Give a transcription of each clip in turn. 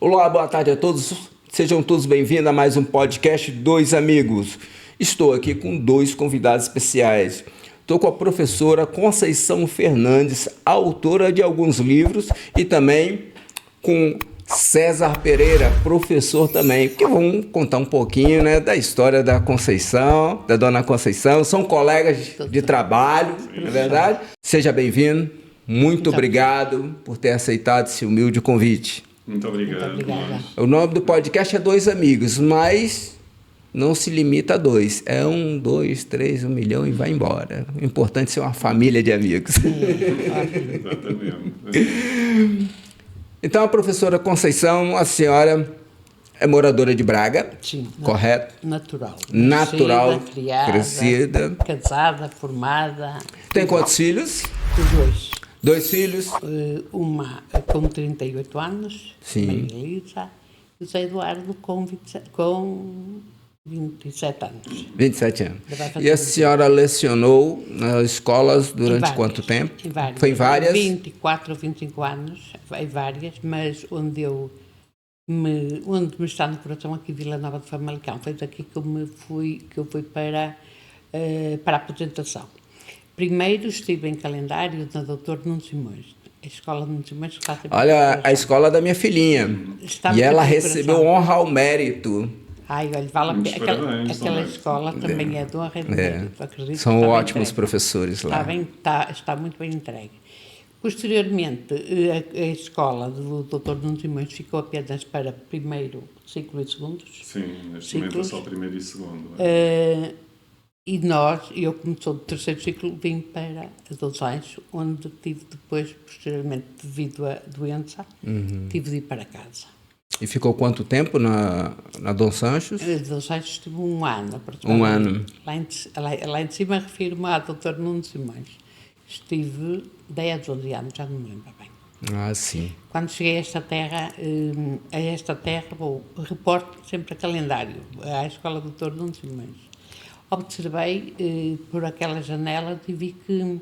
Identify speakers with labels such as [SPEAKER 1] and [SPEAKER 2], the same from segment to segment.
[SPEAKER 1] Olá, boa tarde a todos. Sejam todos bem-vindos a mais um podcast Dois Amigos. Estou aqui com dois convidados especiais. Estou com a professora Conceição Fernandes, autora de alguns livros, e também com César Pereira, professor também, que vão contar um pouquinho, né, da história da Conceição, da dona Conceição. São colegas de trabalho, não é verdade? Seja bem-vindo. Muito obrigado por ter aceitado esse humilde convite.
[SPEAKER 2] Muito obrigado.
[SPEAKER 3] Muito obrigada.
[SPEAKER 1] O nome do podcast é Dois Amigos, mas não se limita a dois. É 1, 2, 3, 1 milhão e vai embora. O importante é ser uma família de amigos.
[SPEAKER 2] Exatamente.
[SPEAKER 1] Então, a professora Conceição, a senhora é moradora de Braga,
[SPEAKER 3] Sim,
[SPEAKER 1] correto?
[SPEAKER 3] natural.
[SPEAKER 1] Natural,
[SPEAKER 3] Nascida, criada,
[SPEAKER 1] crescida.
[SPEAKER 3] casada, formada.
[SPEAKER 1] Tem quantos filhos?
[SPEAKER 3] Dois.
[SPEAKER 1] 2 filhos?
[SPEAKER 3] Uma com 38 anos,
[SPEAKER 1] Sim.
[SPEAKER 3] Maria Elisa, e o Zé Eduardo com 27 anos.
[SPEAKER 1] 27 anos.
[SPEAKER 3] Vai fazer
[SPEAKER 1] E a senhora lecionou nas escolas durante
[SPEAKER 3] Em várias,
[SPEAKER 1] quanto tempo?
[SPEAKER 3] Em várias.
[SPEAKER 1] Foi em várias?
[SPEAKER 3] 24 ou 25 anos, em várias, mas onde me está no coração aqui Vila Nova de Famalicão. Foi daqui que eu fui para a aposentação. Primeiro estive em calendário na Dr. Nuno Simões, a escola Nuno Simões que está sempre.
[SPEAKER 1] Olha, a escola da minha filhinha.
[SPEAKER 3] Está
[SPEAKER 1] E ela
[SPEAKER 3] muito no
[SPEAKER 1] recebeu
[SPEAKER 3] coração.
[SPEAKER 1] honra ao mérito.
[SPEAKER 3] Ai, olha, vale a
[SPEAKER 2] Muitos
[SPEAKER 3] pena.
[SPEAKER 2] parabéns
[SPEAKER 3] Aquela
[SPEAKER 2] também.
[SPEAKER 3] escola também é de honra e de mérito, acredito.
[SPEAKER 1] São
[SPEAKER 3] Está bem
[SPEAKER 1] ótimos
[SPEAKER 3] entregue.
[SPEAKER 1] professores lá.
[SPEAKER 3] Está muito bem entregue. Posteriormente, a escola do Dr. Nuno Simões ficou apenas para primeiro ciclo e segundos.
[SPEAKER 2] Sim, neste momento é só o primeiro e segundo.
[SPEAKER 3] E eu como sou do terceiro ciclo, vim para a Dom Sancho, onde tive depois, posteriormente, devido à doença, tive de ir para casa.
[SPEAKER 1] E ficou quanto tempo na Dom Sanchos?
[SPEAKER 3] A Dom Sancho estive 1 ano.
[SPEAKER 1] Um ano.
[SPEAKER 3] Lá em cima refiro-me à Dr. Nuno Simões. Estive 10, 11 anos, já não me lembro bem.
[SPEAKER 1] Ah, sim.
[SPEAKER 3] Quando cheguei a esta terra, reporto sempre a calendário, à escola do Dr. Nuno Simões. Observei por aquela janela e vi que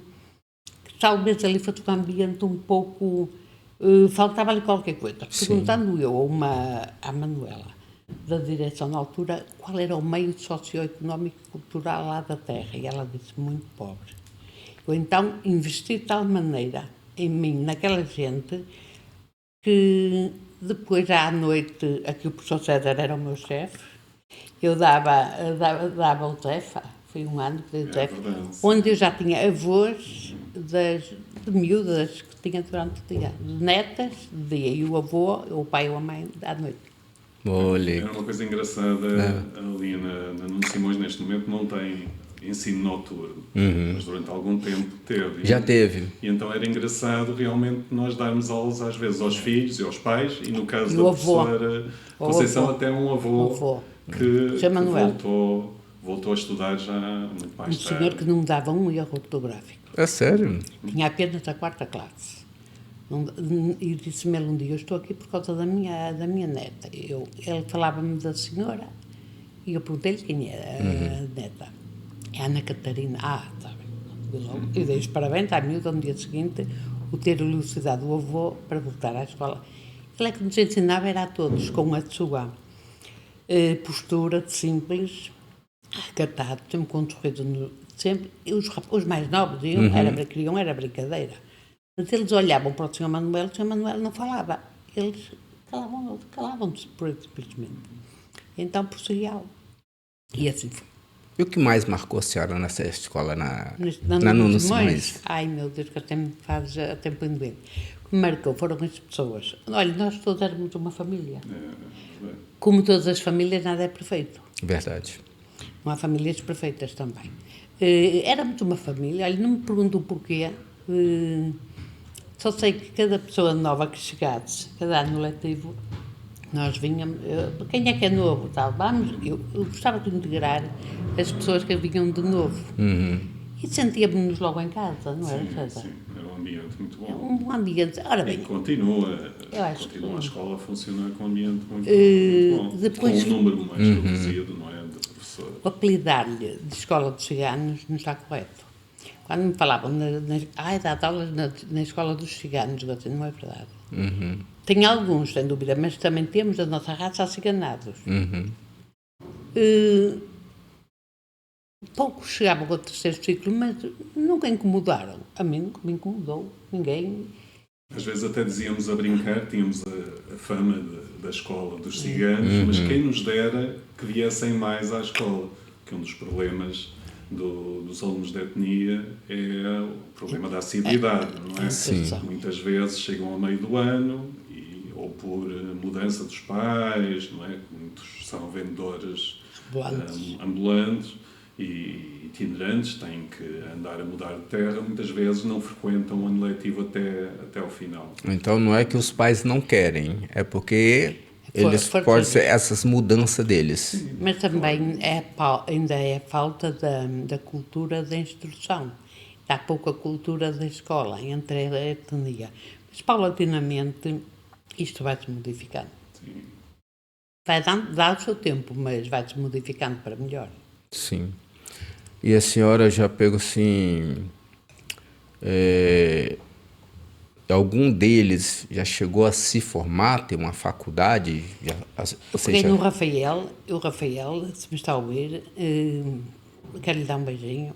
[SPEAKER 3] talvez ali fosse um ambiente um pouco... faltava-lhe qualquer coisa. Perguntando eu à Manuela, da direção na altura, qual era o meio socioeconómico e cultural lá da terra, e ela disse, muito pobre. Eu então investi de tal maneira em mim, naquela gente, que depois à noite, aqui o professor César era o meu chefe, eu dava o TEFA, foi 1 ano que dei o TEFA,
[SPEAKER 2] verdade.
[SPEAKER 3] onde eu já tinha avós de miúdas que tinha durante o dia, netas de dia, e o avô, o pai ou a mãe à noite.
[SPEAKER 1] Olha.
[SPEAKER 2] Era uma coisa engraçada ali na Nuno Simões, neste momento não tem ensino noturno, mas durante algum tempo teve.
[SPEAKER 1] Já teve.
[SPEAKER 2] E então era engraçado realmente nós darmos aulas às vezes aos filhos e aos pais, e no caso
[SPEAKER 3] E
[SPEAKER 2] da
[SPEAKER 3] o avô.
[SPEAKER 2] professora
[SPEAKER 3] O
[SPEAKER 2] Conceição
[SPEAKER 3] avô.
[SPEAKER 2] até um avô, que
[SPEAKER 3] Seu Manuel.
[SPEAKER 2] voltou a estudar já muito
[SPEAKER 3] Um
[SPEAKER 2] mais
[SPEAKER 3] senhor
[SPEAKER 2] tarde.
[SPEAKER 3] que não me dava um erro ortográfico.
[SPEAKER 1] É sério?
[SPEAKER 3] Tinha apenas a 4ª classe. E disse-me ele um dia, eu estou aqui por causa da minha neta. Ele falava-me da senhora e eu perguntei-lhe quem era a neta. É Ana Catarina. Ah, está bem. E dei os parabéns à miúda no dia seguinte o ter elucidado o avô para voltar à escola. Ele é que nos ensinava era a todos, com a sua postura de simples, recatado, sempre com um sorriso, sempre. E os mais novos queriam era brincadeira. Mas eles olhavam para o Sr. Manuel, o Sr. Manuel não falava. Eles calavam-se por simplesmente. Então prosseguia a aula. E assim foi.
[SPEAKER 1] E o que mais marcou a senhora nessa escola na
[SPEAKER 3] Na
[SPEAKER 1] Nuno Simões?
[SPEAKER 3] Ai, meu Deus, que até me põe doente. O que me marcou foram as pessoas. Olha, nós todos éramos uma família. Como todas as famílias, nada é perfeito.
[SPEAKER 1] Verdade.
[SPEAKER 3] Não há famílias perfeitas também. Éramos uma família, olha, não me pergunto o porquê. Só sei que cada pessoa nova que chegasse, cada ano letivo, nós vinhamos, quem é que é novo? Tal, eu gostava de integrar as pessoas que vinham de novo. E sentíamos-nos logo em casa, não era, César?
[SPEAKER 2] Sim, era um ambiente muito bom.
[SPEAKER 3] Um bom ambiente. Ora
[SPEAKER 2] E
[SPEAKER 3] bem,
[SPEAKER 2] continua
[SPEAKER 3] que
[SPEAKER 2] a escola a funcionar com um ambiente muito bom.
[SPEAKER 3] depois-
[SPEAKER 2] com um número mais reduzido, não é, de professores.
[SPEAKER 3] o apelidar-lhe de escola dos ciganos não está correto. Quando me falavam, dá aulas na escola dos ciganos, eu disse, não é verdade. Tem alguns, sem dúvida, mas também temos da nossa raça aciganados. Poucos chegavam ao terceiro ciclo, mas nunca incomodaram. A mim nunca me incomodou. Ninguém.
[SPEAKER 2] Às vezes até dizíamos a brincar, tínhamos a fama da escola dos ciganos, mas quem nos dera que viessem mais à escola, que um dos problemas dos alunos de etnia é o problema da assiduidade, não é?
[SPEAKER 3] Sim.
[SPEAKER 2] Muitas vezes chegam ao meio do ano, ou por mudança dos pais, não é? Muitos são vendedores ambulantes e itinerantes, têm que andar a mudar de terra, muitas vezes não frequentam o ano letivo até ao final.
[SPEAKER 1] Então não é que os pais não querem, é porque eles podem ser essas mudanças deles.
[SPEAKER 2] Sim,
[SPEAKER 3] mas também ainda é falta da cultura da instrução. Há pouca cultura da escola entre a etnia. Mas paulatinamente isto vai-se modificando.
[SPEAKER 2] Sim.
[SPEAKER 3] Vai dar o seu tempo, mas vai-se modificando para melhor.
[SPEAKER 1] Sim. E a senhora já pegou assim... algum deles já chegou a se formar, ter uma faculdade?
[SPEAKER 3] Eu peguei no Rafael, o Rafael, se me está a ouvir, quero lhe dar um beijinho.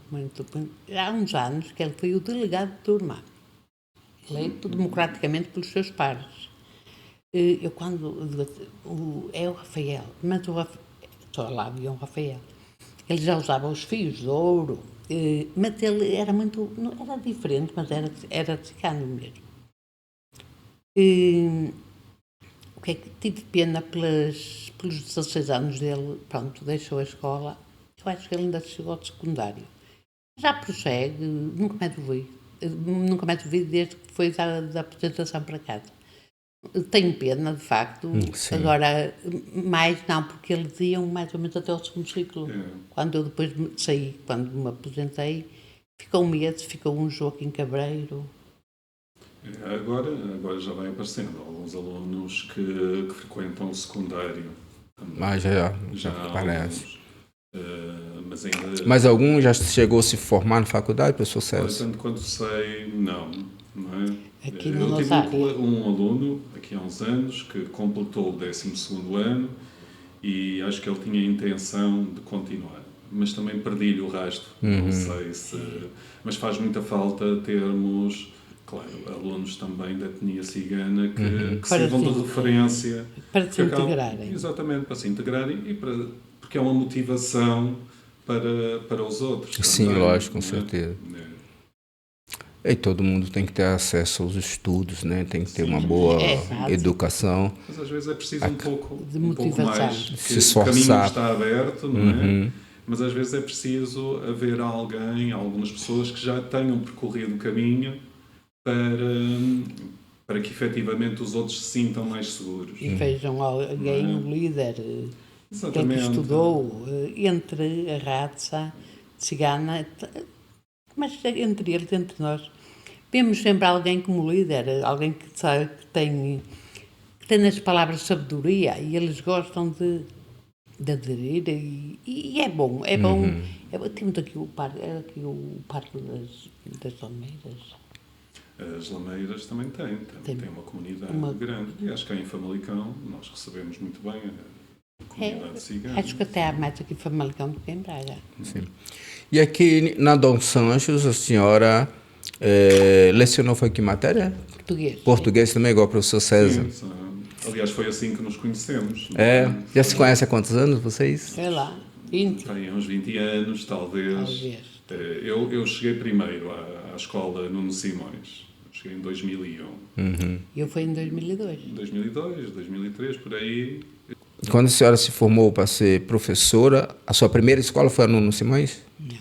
[SPEAKER 3] Há uns anos que ele foi o delegado de turma, eleito democraticamente pelos seus pares. Eu é o Rafael, mas só lá havia um Rafael. Ele já usava os fios de ouro, mas ele era muito, não era diferente, mas era cigano mesmo. O que é que tive pena pelos 16 anos dele, pronto, deixou a escola. Eu acho que ele ainda chegou ao secundário. Já prossegue, nunca mais o vi desde que foi da apresentação para casa. Tenho pena, de facto.
[SPEAKER 1] Sim.
[SPEAKER 3] Agora, mais não, porque eles iam mais ou menos até ao segundo ciclo. Quando eu depois saí, quando me aposentei, ficou um Joaquim Cabreiro.
[SPEAKER 2] Agora já vai aparecendo alguns alunos que frequentam o secundário.
[SPEAKER 1] Mas já parece.
[SPEAKER 2] Mas ainda...
[SPEAKER 1] Mas algum já chegou a se formar na faculdade, professor Celso?
[SPEAKER 2] Tanto quanto sei, não é?
[SPEAKER 3] Aqui
[SPEAKER 2] Eu tive um aluno, aqui há uns anos, que completou o 12º ano e acho que ele tinha a intenção de continuar. Mas também perdi-lhe o rastro. Não sei se... Mas faz muita falta termos... Claro, alunos também da etnia cigana que sirvam de referência.
[SPEAKER 3] Para se integrarem.
[SPEAKER 2] Exatamente, para se integrarem e porque é uma motivação para os outros.
[SPEAKER 1] Sim,
[SPEAKER 2] também,
[SPEAKER 1] lógico, com certeza. E todo mundo tem que ter acesso aos estudos, né? Tem que ter uma boa educação.
[SPEAKER 2] Mas às vezes é preciso um pouco mais.
[SPEAKER 1] Se esforçar.
[SPEAKER 2] O caminho está aberto, não é? Mas às vezes é preciso haver algumas pessoas que já tenham percorrido o caminho para que efetivamente os outros se sintam mais seguros.
[SPEAKER 3] E vejam alguém, um líder, que estudou entre a raça cigana, mas entre eles, entre nós. Vemos sempre alguém como líder, alguém que sabe, que tem nas palavras sabedoria e eles gostam de aderir e é bom. Temos aqui o Parque das Lameiras.
[SPEAKER 2] As Lameiras também têm uma comunidade grande. E acho que em Famalicão nós recebemos muito bem a comunidade cigana.
[SPEAKER 3] Acho que até há mais aqui em Famalicão do que em Braga.
[SPEAKER 1] Sim. E aqui na Dom Sanches, a senhora lecionou foi que matéria? Português sim. Também, igual o professor César.
[SPEAKER 2] Sim, aliás, foi assim que nos conhecemos.
[SPEAKER 1] Já se conhece há quantos anos vocês?
[SPEAKER 3] Sei lá, 20.
[SPEAKER 2] Tem uns 20 anos, talvez. Eu cheguei primeiro à escola Nuno Simões. Cheguei em 2001.
[SPEAKER 3] Eu fui em 2002.
[SPEAKER 2] 2002, 2003, por aí.
[SPEAKER 1] Quando a senhora se formou para ser professora, a sua primeira escola foi a Nuno Simões?
[SPEAKER 3] Não.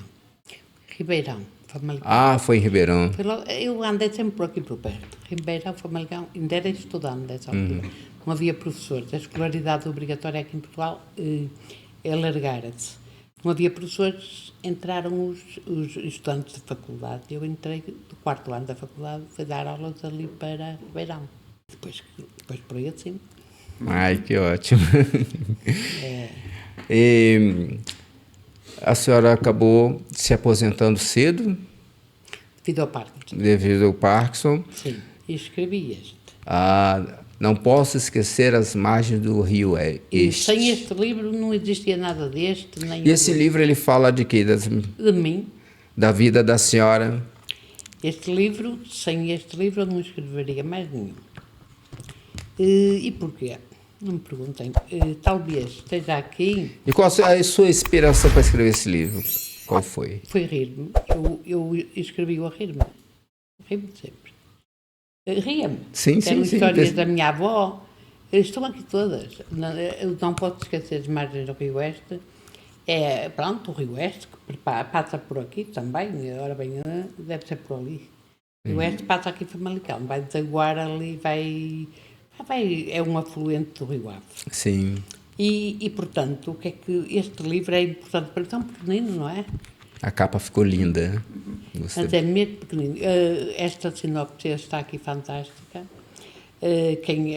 [SPEAKER 3] Ribeirão, Famalicão.
[SPEAKER 1] Ah, foi em Ribeirão.
[SPEAKER 3] Eu andei sempre por aqui por perto. Ribeirão, Famalicão, ainda era estudante dessa altura. Não havia professores. A escolaridade obrigatória aqui em Portugal alargara-se. Não havia professores, entraram os estudantes de faculdade. Eu entrei do 4º ano da faculdade, fui dar aulas ali para Ribeirão. Depois por aí assim.
[SPEAKER 1] Ai, que ótimo. E a senhora acabou se aposentando cedo?
[SPEAKER 3] Devido ao Parkinson.
[SPEAKER 1] Devido ao Parkinson.
[SPEAKER 3] Sim, e escrevi este.
[SPEAKER 1] Não posso esquecer as margens do rio
[SPEAKER 3] E
[SPEAKER 1] Este.
[SPEAKER 3] sem este livro não existia nada deste, nem
[SPEAKER 1] E esse livro ele fala de quê?
[SPEAKER 3] de mim.
[SPEAKER 1] Da vida da senhora?
[SPEAKER 3] Este livro, sem este livro, eu não escreveria mais nenhum. E porquê? Não me perguntem. Talvez esteja aqui.
[SPEAKER 1] E qual a sua inspiração para escrever esse livro? Qual foi?
[SPEAKER 3] Foi rir-me. Eu escrevi-o a rir-me. Rir-me sempre. Ria-me.
[SPEAKER 1] Sim,
[SPEAKER 3] Tenho
[SPEAKER 1] sim, sim.
[SPEAKER 3] histórias da minha avó. Estão aqui todas. Eu não posso esquecer as margens do Rio Oeste. É, pronto, o Rio Oeste, que passa por aqui também. Ora bem, deve ser por ali. O Rio Oeste passa aqui para Famalicão. Vai desaguar ali, é um afluente do Rio Ave.
[SPEAKER 1] Sim.
[SPEAKER 3] E, portanto, o que é que este livro é importante para tão pequenino, não é?
[SPEAKER 1] A capa ficou linda. Gostei.
[SPEAKER 3] Mas é mesmo pequenino. Esta sinopse está aqui fantástica. Quem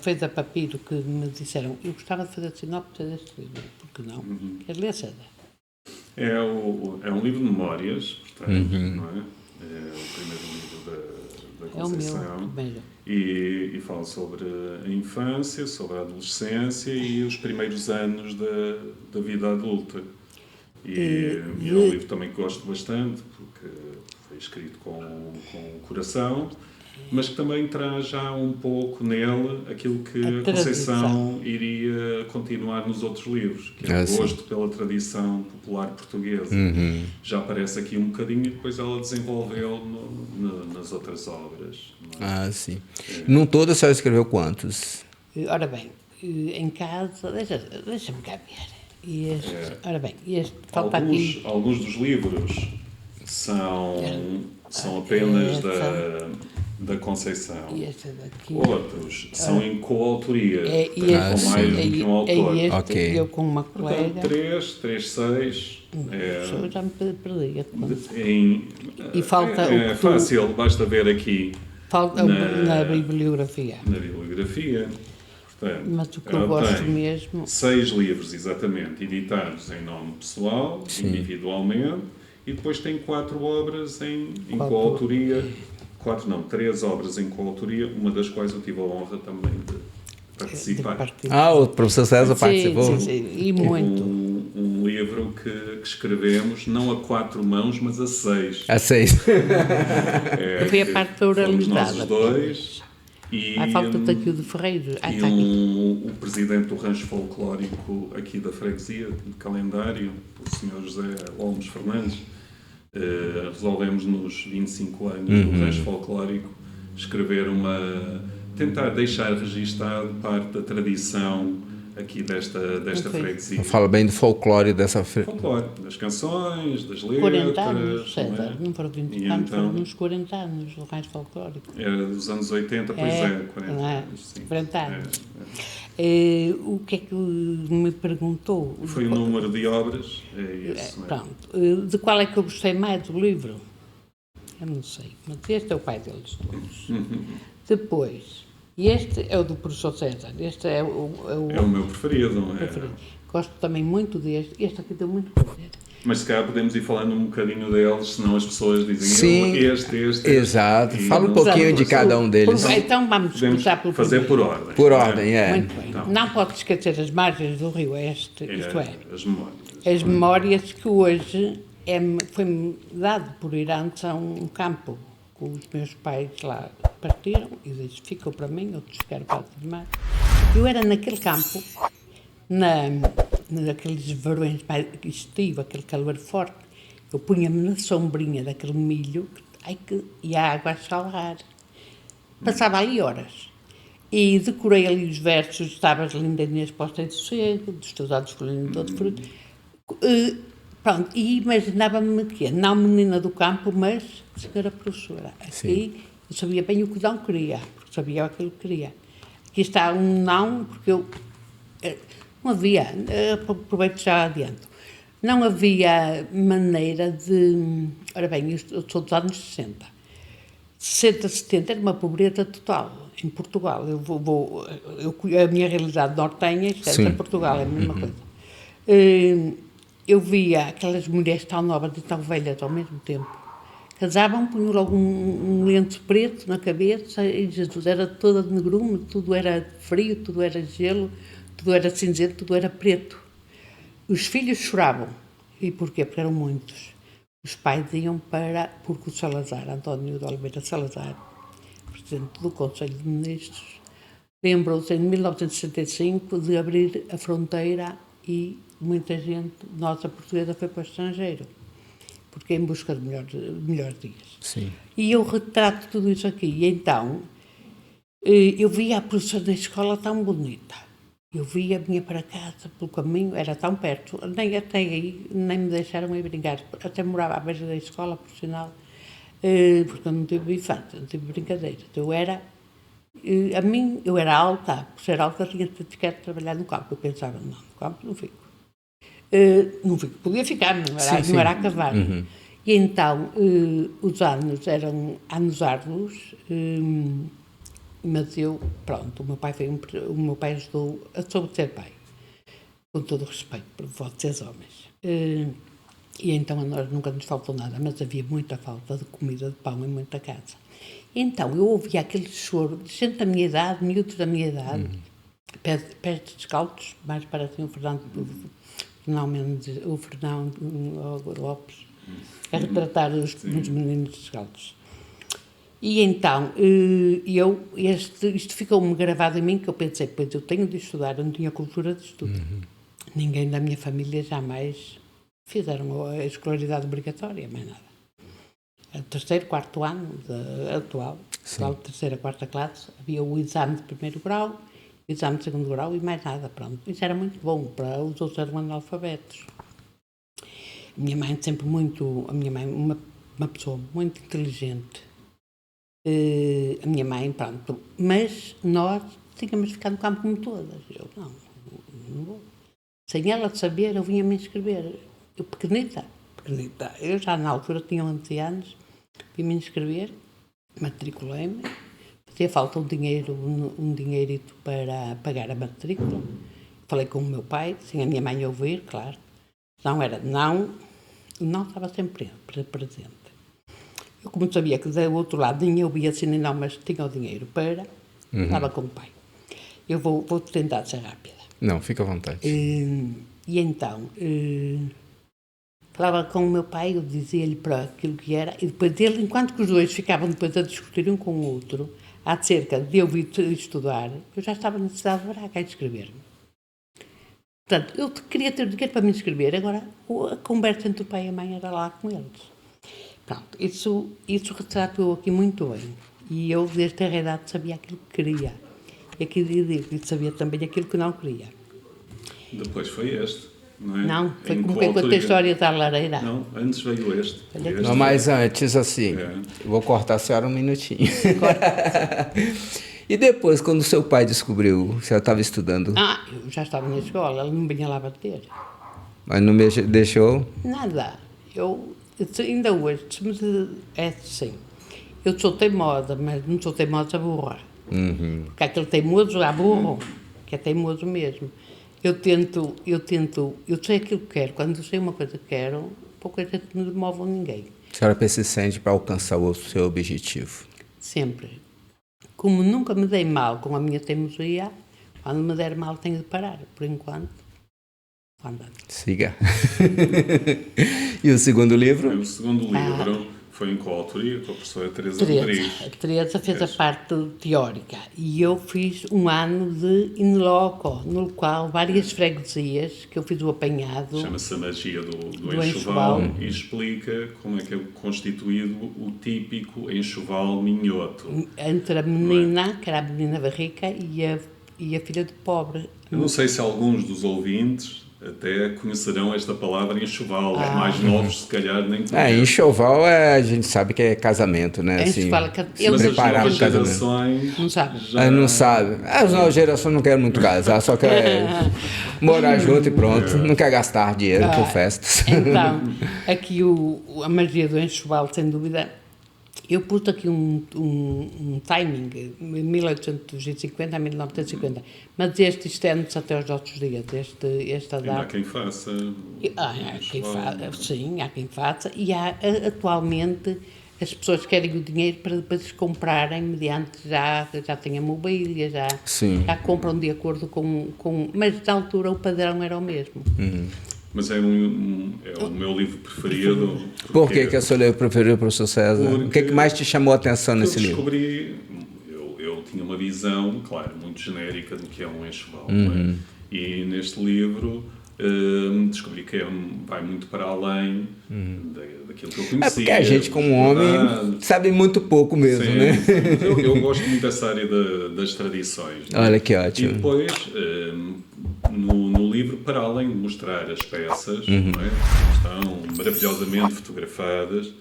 [SPEAKER 3] fez a Papiro que me disseram, eu gostava de fazer a sinopse deste livro, porque não? Queres ler, César?
[SPEAKER 2] É um livro de memórias, portanto, não é? É o primeiro livro da Conceição.
[SPEAKER 3] É o meu primeiro.
[SPEAKER 2] E fala sobre a infância, sobre a adolescência e os primeiros anos da vida adulta. E é um livro também que gosto bastante, porque foi escrito com o coração, mas que também traz já um pouco nele aquilo que a Conceição iria continuar nos outros livros, que é o gosto pela tradição popular portuguesa. Já aparece aqui um bocadinho e depois ela desenvolveu nas outras obras. Não é?
[SPEAKER 1] Ah, sim. Num todo a senhora escreveu quantos?
[SPEAKER 3] Ora bem, em casa, deixa-me cá ver. Ora bem, falta aqui.
[SPEAKER 2] Alguns dos livros são apenas da Conceição.
[SPEAKER 3] E este daqui.
[SPEAKER 2] Outros são em coautoria, com mais do que um autor.
[SPEAKER 3] Eu com uma colega.
[SPEAKER 2] Portanto, 3, 6.
[SPEAKER 3] Já me perdi a conta.
[SPEAKER 2] E
[SPEAKER 3] falta
[SPEAKER 2] é fácil, basta ver aqui
[SPEAKER 3] falta na bibliografia.
[SPEAKER 2] Na bibliografia. Portanto,
[SPEAKER 3] Mas o que eu gosto mesmo.
[SPEAKER 2] 6 livros, exatamente, editados em nome pessoal, individualmente, e depois tem 4 obras em coautoria. 3 obras em coautoria, uma das quais eu tive a honra também de participar.
[SPEAKER 1] O professor César participou?
[SPEAKER 3] Sim, e muito.
[SPEAKER 2] Um livro que escrevemos não a 4 mãos, mas a 6.
[SPEAKER 1] A 6.
[SPEAKER 3] Foi a parte da oralidade.
[SPEAKER 2] Fomos nós os dois.
[SPEAKER 3] Falta-te aqui o de Ferreiro.
[SPEAKER 2] O presidente do rancho folclórico aqui da freguesia, de Calendário, o Sr. José Olmos Fernandes, resolvemos nos 25 anos do rancho folclórico escrever tentar deixar registado parte da tradição aqui desta freguesia.
[SPEAKER 1] Fala bem do folclore dessa
[SPEAKER 2] Folclore, das canções, das letras.
[SPEAKER 3] 40 anos, César, não foram 20 anos,
[SPEAKER 2] então,
[SPEAKER 3] foram uns 40 anos do rancho folclórico.
[SPEAKER 2] Era dos anos 80, pois 40 anos. Sim.
[SPEAKER 3] 40 anos. O que é que me perguntou?
[SPEAKER 2] Foi o número de obras, isso.
[SPEAKER 3] Pronto. De qual é que eu gostei mais do livro? Eu não sei, mas este é o pai deles todos. Depois, este é o do professor César. Este é o
[SPEAKER 2] meu preferido, não é?
[SPEAKER 3] Gosto também muito deste. Este aqui deu muito prazer.
[SPEAKER 2] Mas se calhar podemos ir falando um bocadinho deles, senão as pessoas dizem este.
[SPEAKER 1] Exato. Fala um pouquinho de cada um deles.
[SPEAKER 3] Então vamos começar pelo
[SPEAKER 2] fazer
[SPEAKER 3] primeiro.
[SPEAKER 2] por ordem.
[SPEAKER 1] Por ordem,
[SPEAKER 3] Muito bem. Então, não pode esquecer as margens do Rio Oeste, isto é,
[SPEAKER 2] as memórias.
[SPEAKER 3] As memórias que hoje foi-me dado por ir antes a um campo que os meus pais lá partiram e disse, ficou para mim, outros ficaram para a mar. Eu era naquele campo, naqueles verões mais estivo, aquele calor forte, eu punha-me na sombrinha daquele milho e a água a salgar. Passava ali horas. E decorei ali os versos, estavas linda Inês posta de sossego, dos teus olhos colhendo todo fruto. Pronto, e imaginava-me que não menina do campo, mas senhora professora. Aqui eu sabia bem o que não queria, porque sabia aquilo que queria. Aqui está um não, porque eu não havia, aproveito já adianto, não havia maneira de... Ora bem, eu sou dos anos 60. 60, 70 era uma pobreza total em Portugal. A minha realidade nortenha, isto é Portugal, é a mesma coisa. Eu via aquelas mulheres tão novas e tão velhas ao mesmo tempo, Casavam, punham logo um lenço preto na cabeça e Jesus era toda de negrume, tudo era frio, tudo era gelo, tudo era cinzento, tudo era preto. Os filhos choravam. E porquê? Porque eram muitos. Os pais iam porque o Salazar, António de Oliveira Salazar, presidente do Conselho de Ministros, lembrou-se em 1965 de abrir a fronteira e muita gente, nossa portuguesa, foi para o estrangeiro, porque em busca de melhores dias.
[SPEAKER 1] Sim.
[SPEAKER 3] E eu retrato tudo isso aqui. E então, eu via a professora da escola tão bonita. Eu vinha para casa pelo caminho, era tão perto, nem até aí, nem me deixaram ir brincar. Até morava à beira da escola, por sinal, porque eu não tive infância, não tive brincadeira. Então eu era alta, por ser alta tinha de ficar a trabalhar no campo. Eu pensava, não, no campo não fico. Não fico, podia ficar, não era a cavar. Uhum. E então, os anos eram anos árduos, mas eu, pronto, o meu pai ajudou a soube ser pai, com todo o respeito por vocês homens. E então a nós nunca nos faltou nada, mas havia muita falta de comida, de pão em muita casa. E então eu ouvia aquele choro de gente da minha idade, miúdos da minha idade, pés descalços, mais parecem o Fernando Lopes, a retratar os meninos descalços. E então, isto ficou-me gravado em mim, que eu pensei, pois eu tenho de estudar, eu não tinha cultura de estudo. Uhum. Ninguém da minha família jamais fizeram a escolaridade obrigatória, mais nada. O terceiro, quarto ano atual, terceira, quarta classe, havia o exame de primeiro grau, o exame de segundo grau e mais nada, pronto. Isso era muito bom, para os outros eram analfabetos. A minha mãe uma pessoa muito inteligente. A minha mãe, pronto, mas nós tínhamos de ficar no campo como todas. Eu não vou. Sem ela saber, eu vinha me inscrever. Eu pequenita, eu já na altura tinha 11 anos, vim me inscrever, matriculei-me, fazia falta um dinheirito para pagar a matrícula. Falei com o meu pai, sem a minha mãe ouvir, claro. Não estava sempre presente. Eu, como sabia que do outro lado nem eu via assim nem não, mas tinha o dinheiro para, estava com o pai. Eu vou tentar ser rápida.
[SPEAKER 1] Não, fica à vontade.
[SPEAKER 3] E então, falava com o meu pai, eu dizia-lhe para aquilo que era, e depois dele, enquanto que os dois ficavam depois a discutir um com o outro, acerca de eu vir estudar, eu já estava na cidade de Braga a inscrever-me. Portanto, eu queria ter dinheiro para me inscrever, agora a conversa entre o pai e a mãe era lá com eles. Pronto, isso retratou aqui muito bem. E eu, desde a idade, sabia aquilo que queria. E aquilo sabia também aquilo que não queria.
[SPEAKER 2] Depois foi este, não é?
[SPEAKER 3] Não, foi como quem conta a história da lareira.
[SPEAKER 2] Não, antes veio este.
[SPEAKER 1] Não, mas antes, assim, vou cortar a senhora um minutinho. E depois, quando o seu pai descobriu, você já estava estudando?
[SPEAKER 3] Eu já estava na escola, ele não vinha lá bater.
[SPEAKER 1] Mas não me deixou?
[SPEAKER 3] Nada. Ainda hoje, é assim, eu sou teimosa, mas não sou teimosa burra.
[SPEAKER 1] Uhum.
[SPEAKER 3] Porque aquele teimoso há burro, que é teimoso mesmo. Eu sei aquilo que quero, quando eu sei uma coisa que quero, pouca gente não move ninguém.
[SPEAKER 1] A senhora persistente para alcançar o seu objetivo?
[SPEAKER 3] Sempre. Como nunca me dei mal com a minha teimosia, quando me der mal tenho de parar, por enquanto.
[SPEAKER 1] Siga. E o segundo livro?
[SPEAKER 2] O segundo livro foi em coautoria com a professora Teresa Rodrigues.
[SPEAKER 3] A Teresa fez a parte teórica e eu fiz um ano de in loco, no qual várias freguesias, que eu fiz o apanhado.
[SPEAKER 2] Chama-se a magia do enxoval e explica como é que é constituído o típico enxoval minhoto.
[SPEAKER 3] Entre a menina, que era a menina rica, e a filha do pobre.
[SPEAKER 2] Eu não sei se alguns dos ouvintes até conhecerão esta palavra enxoval. Os mais novos, se calhar, nem conhecem.
[SPEAKER 1] Enxoval a gente sabe que é casamento, né? Assim,
[SPEAKER 2] mas
[SPEAKER 1] preparar
[SPEAKER 2] as
[SPEAKER 1] o casamento.
[SPEAKER 2] gerações
[SPEAKER 3] não sabe.
[SPEAKER 1] Não sabe. As novas gerações não querem muito casar, só quer morar junto e pronto. Não quer gastar dinheiro com festas.
[SPEAKER 3] Então, aqui a magia do enxoval, sem dúvida. Eu pus aqui um timing, 1850 a 1950, mas isto estende-se até aos nossos dias, esta data.
[SPEAKER 2] Há quem faça.
[SPEAKER 3] Sim, há quem faça. E há atualmente as pessoas querem o dinheiro para depois comprarem mediante já têm a mobília, já compram de acordo com... Mas na altura o padrão era o mesmo.
[SPEAKER 2] Mas é o meu livro preferido.
[SPEAKER 1] Por que é o seu livro preferido, professor César? O que é que mais te chamou a atenção nesse livro?
[SPEAKER 2] Eu tinha uma visão, claro, muito genérica do que é um enxoval. Não é? E neste livro descobri que vai muito para além daquilo que eu conhecia.
[SPEAKER 1] É porque a gente, como homem, sabe muito pouco mesmo,
[SPEAKER 2] sim,
[SPEAKER 1] né?
[SPEAKER 2] Sim. Eu gosto muito dessa área das tradições.
[SPEAKER 1] Olha que ótimo.
[SPEAKER 2] E depois, no livro, para além de mostrar as peças, não é? Que estão maravilhosamente fotografadas,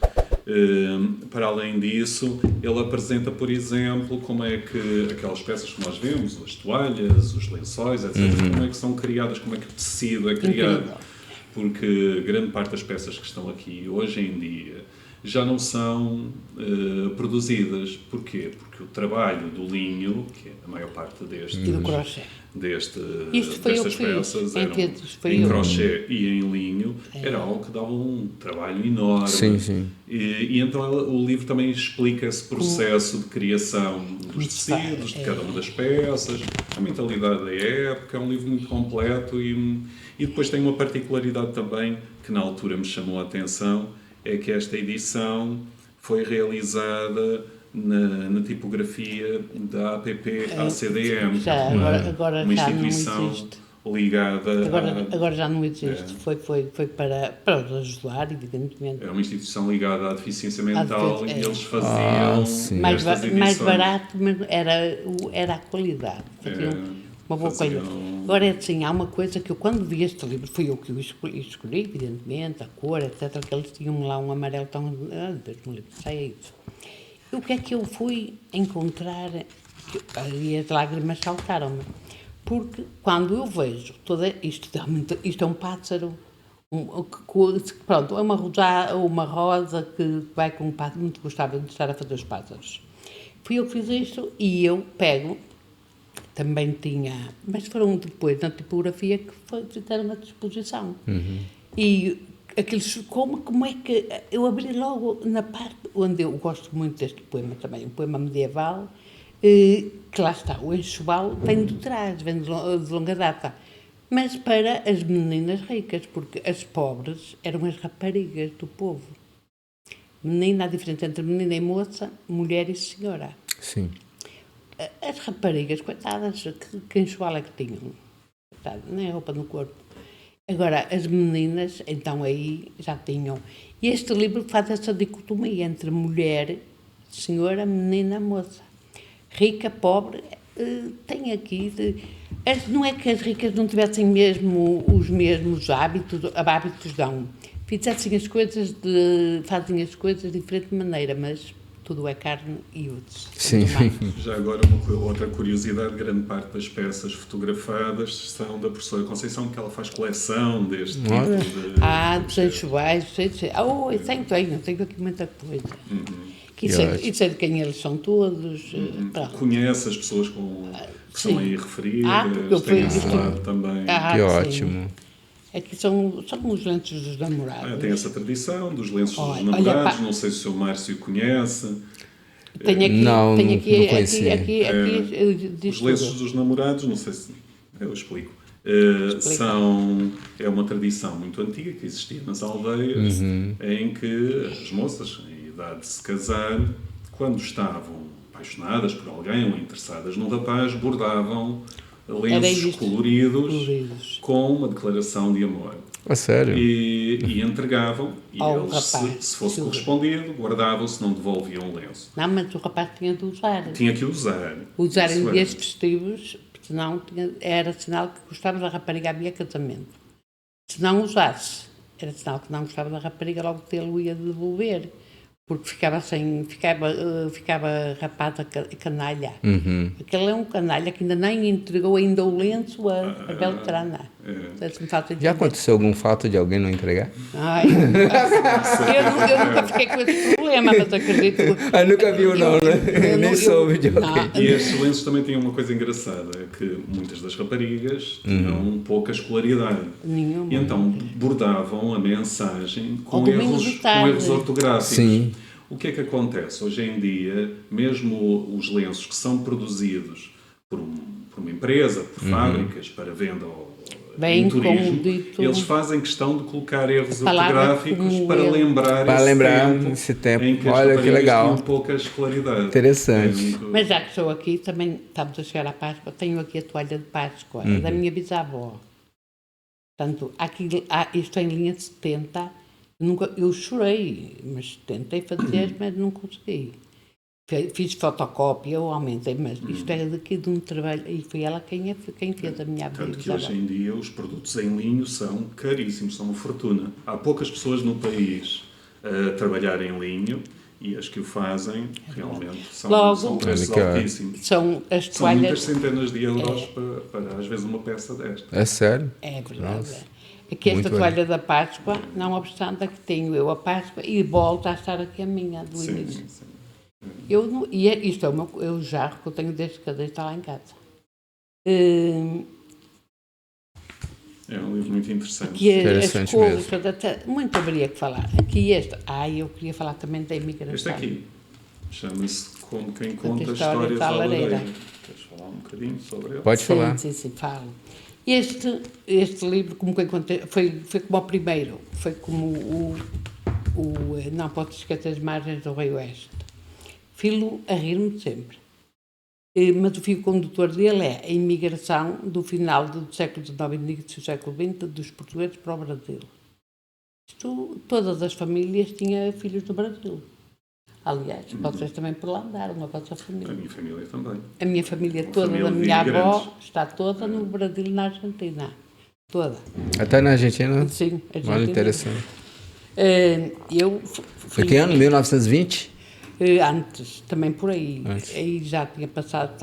[SPEAKER 2] para além disso, ele apresenta, por exemplo, como é que aquelas peças que nós vemos, as toalhas, os lençóis, etc., como é que são criadas, como é que o tecido é criado. Porque grande parte das peças que estão aqui hoje em dia já não são produzidas. Porquê? Porque o trabalho do linho, que é a maior parte destas peças, eram em crochê e em linho, era algo que dava um trabalho enorme.
[SPEAKER 1] Sim.
[SPEAKER 2] E então o livro também explica esse processo de criação dos tecidos, de cada uma das peças, a mentalidade da época. É um livro muito completo e depois tem uma particularidade também que na altura me chamou a atenção, é que esta edição foi realizada na tipografia da APP-ACDM,
[SPEAKER 3] agora
[SPEAKER 2] uma
[SPEAKER 3] já
[SPEAKER 2] instituição
[SPEAKER 3] não existe.
[SPEAKER 2] Ligada
[SPEAKER 3] agora já não existe. Foi para ajudar, evidentemente.
[SPEAKER 2] Era uma instituição ligada à deficiência mental e eles faziam estas edições.
[SPEAKER 3] Mais barato, mas era a qualidade. Uma boa coisa. Agora é assim, há uma coisa que eu, quando vi este livro, fui eu que o escolhi, evidentemente, a cor, etc., que eles tinham lá um amarelo tão... Deus me livre, sai isso. E o que é que eu fui encontrar? E as lágrimas saltaram-me. Porque quando eu vejo isto é um pássaro, pronto, é uma rosa que vai com um pássaro, muito gostava de estar a fazer os pássaros. Fui eu que fiz isto e eu pego... Também tinha, mas foram depois na tipografia que fizeram a disposição. E aqueles, como é que eu abri logo na parte onde eu gosto muito deste poema também, um poema medieval, que lá está, o enxoval vem de trás, vem de longa data, mas para as meninas ricas, porque as pobres eram as raparigas do povo. Menina, a diferença entre menina e moça, mulher e senhora.
[SPEAKER 1] Sim.
[SPEAKER 3] As raparigas, coitadas, que enxoval é que tinham? Coitado, nem roupa no corpo. Agora, as meninas, então aí já tinham. E este livro faz essa dicotomia entre mulher, senhora, menina, moça. Rica, pobre, tem aqui... não é que as ricas não tivessem mesmo os mesmos hábitos não. Fizessem as coisas, fazem as coisas de diferente maneira, mas... Tudo é carne e úteis.
[SPEAKER 1] Sim.
[SPEAKER 2] Já agora, outra curiosidade, grande parte das peças fotografadas são da professora Conceição, que ela faz coleção deste tipo de...
[SPEAKER 3] dos enxovais, tenho aqui muita coisa. Isso é de quem eles são todos.
[SPEAKER 2] Conhece as pessoas que são aí referidas, tem esse lado também.
[SPEAKER 1] Que ótimo.
[SPEAKER 3] Aqui são os lenços dos namorados.
[SPEAKER 2] Tem essa tradição dos lenços dos namorados, não sei se o Mario conhece.
[SPEAKER 1] Não conheci.
[SPEAKER 2] Os lenços dos namorados, não sei se eu explico. É uma tradição muito antiga que existia nas aldeias, em que as moças, em idade de se casar, quando estavam apaixonadas por alguém ou interessadas num rapaz, bordavam lenços coloridos com uma declaração de amor.
[SPEAKER 1] A sério?
[SPEAKER 2] E entregavam, e eles, se fosse correspondido, guardavam, se não devolviam o lenço.
[SPEAKER 3] Não, mas o rapaz tinha de usar.
[SPEAKER 2] Tinha que usar.
[SPEAKER 3] Usar em dias festivos, senão era sinal que gostava da rapariga, havia casamento. Se não usasse, era sinal que não gostava da rapariga, logo tê-lo ia devolver. Porque ficava rapaz a canalha. Aquele é um canalha que ainda nem entregou ainda o lenço a Beltrana.
[SPEAKER 1] Já aconteceu algum fato de alguém não entregar?
[SPEAKER 3] Eu nunca fiquei com esse problema, mas acredito...
[SPEAKER 1] Nunca viu não, né? Nem soube de alguém.
[SPEAKER 2] E estes lenços também tinham uma coisa engraçada, é que muitas das raparigas tinham pouca escolaridade.
[SPEAKER 3] Nenhuma.
[SPEAKER 2] E então bordavam a mensagem com erros ortográficos.
[SPEAKER 1] Sim.
[SPEAKER 2] O que é que acontece? Hoje em dia, mesmo os lenços que são produzidos por uma empresa, por fábricas, para venda
[SPEAKER 3] Bem
[SPEAKER 2] em turismo,
[SPEAKER 3] com dito-
[SPEAKER 2] eles fazem questão de colocar erros
[SPEAKER 3] Palavra
[SPEAKER 2] ortográficos
[SPEAKER 3] como
[SPEAKER 2] para
[SPEAKER 3] erro.
[SPEAKER 2] lembrar
[SPEAKER 1] Para
[SPEAKER 2] esse
[SPEAKER 1] lembrar
[SPEAKER 2] tempo
[SPEAKER 1] esse tempo.
[SPEAKER 2] em que as
[SPEAKER 1] Olha que
[SPEAKER 2] raparigas
[SPEAKER 1] legal.
[SPEAKER 2] tinham poucas claridades.
[SPEAKER 1] Interessante.
[SPEAKER 2] É muito-
[SPEAKER 3] Mas já que estou aqui, também estamos a chegar à Páscoa, tenho aqui a toalha de Páscoa, da minha bisavó. Portanto, isto é em linha de 70. Eu chorei, mas tentei fazer, mas não consegui. Fiz fotocópia, eu aumentei, mas isto é daqui de um trabalho, e foi ela quem fez a minha
[SPEAKER 2] Tanto que
[SPEAKER 3] bisavó.
[SPEAKER 2] hoje em dia os produtos em linho são caríssimos, são uma fortuna. Há poucas pessoas no país a trabalhar em linho e as que o fazem realmente
[SPEAKER 3] Logo-
[SPEAKER 2] são preços
[SPEAKER 1] Olha que-
[SPEAKER 2] altíssimos.
[SPEAKER 3] São as
[SPEAKER 2] São muitas
[SPEAKER 3] toalhas.
[SPEAKER 2] centenas de euros para às vezes uma peça desta.
[SPEAKER 1] É sério?
[SPEAKER 3] É verdade.
[SPEAKER 1] Nossa.
[SPEAKER 3] Aqui esta
[SPEAKER 1] Muito
[SPEAKER 3] toalha da Páscoa, não obstante, aqui tenho eu a Páscoa e volta a estar aqui a minha do
[SPEAKER 2] Sim,
[SPEAKER 3] início.
[SPEAKER 2] sim.
[SPEAKER 3] Isto é o jarro que eu tenho desde que está lá em casa. Hum,
[SPEAKER 2] É um livro muito interessante.
[SPEAKER 3] que as
[SPEAKER 1] Interessante
[SPEAKER 3] cores,
[SPEAKER 1] mesmo.
[SPEAKER 3] muito haveria que falar. Aqui eu queria falar também da imigração.
[SPEAKER 2] Este aqui chama-se Como Quem Conta
[SPEAKER 3] Histórias
[SPEAKER 2] Histórias
[SPEAKER 3] da
[SPEAKER 2] à
[SPEAKER 3] Lareira.
[SPEAKER 2] Lareira. Queres falar um bocadinho sobre ele?
[SPEAKER 1] Pode falar.
[SPEAKER 3] Sim, falo. Este livro, como que eu contei, foi como o primeiro, foi como Não Podes Esquecer as Margens do Rei Oeste. Filo a rir-me sempre. Mas o fio condutor dele é a imigração do final do século XIX e início do século XX dos portugueses para o Brasil. Todas as famílias tinham filhos do Brasil. Aliás, vocês também por lá andaram, a vossa
[SPEAKER 2] A
[SPEAKER 3] família.
[SPEAKER 2] minha família também.
[SPEAKER 3] A minha família toda,
[SPEAKER 2] família
[SPEAKER 3] da
[SPEAKER 2] de
[SPEAKER 3] minha avó,
[SPEAKER 2] imigrantes.
[SPEAKER 3] está toda no Brasil e na Argentina. Toda.
[SPEAKER 1] Até na Argentina?
[SPEAKER 3] Sim, Argentina.
[SPEAKER 1] Olha, interessante.
[SPEAKER 3] Eu fui...
[SPEAKER 1] Em que ano? 1920?
[SPEAKER 3] Antes, também por aí.
[SPEAKER 1] Antes.
[SPEAKER 3] Aí já tinha passado,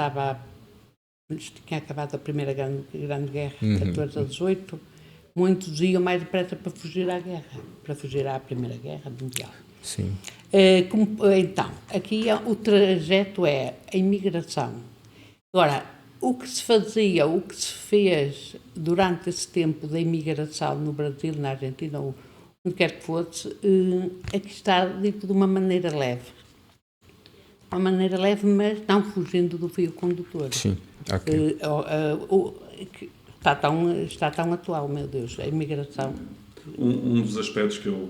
[SPEAKER 3] tinha acabado a Primeira Grande Guerra, 14 a 18. Muitos iam mais depressa para fugir à guerra, para fugir à Primeira Guerra Mundial.
[SPEAKER 1] Sim.
[SPEAKER 3] Então, aqui o trajeto é a imigração. Agora, o que se fazia, o que se fez durante esse tempo da imigração no Brasil, na Argentina, ou onde quer que fosse, aqui está dito de uma maneira leve. Uma maneira leve, mas não fugindo do fio condutor.
[SPEAKER 1] Sim. Ok.
[SPEAKER 3] Está tão atual, meu Deus, a imigração.
[SPEAKER 2] Um dos aspectos que eu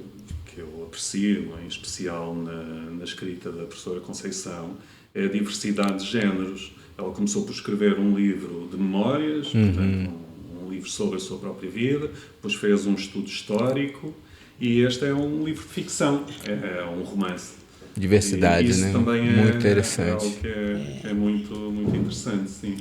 [SPEAKER 2] aprecio, em especial na escrita da professora Conceição, é a diversidade de géneros. Ela começou por escrever um livro de memórias, portanto, um livro sobre a sua própria vida, depois fez um estudo histórico, e este é um livro de ficção, é um romance.
[SPEAKER 1] Diversidade,
[SPEAKER 2] E isso
[SPEAKER 1] né?
[SPEAKER 2] também
[SPEAKER 1] Muito
[SPEAKER 2] é
[SPEAKER 1] interessante.
[SPEAKER 2] algo que é muito, muito interessante, sim.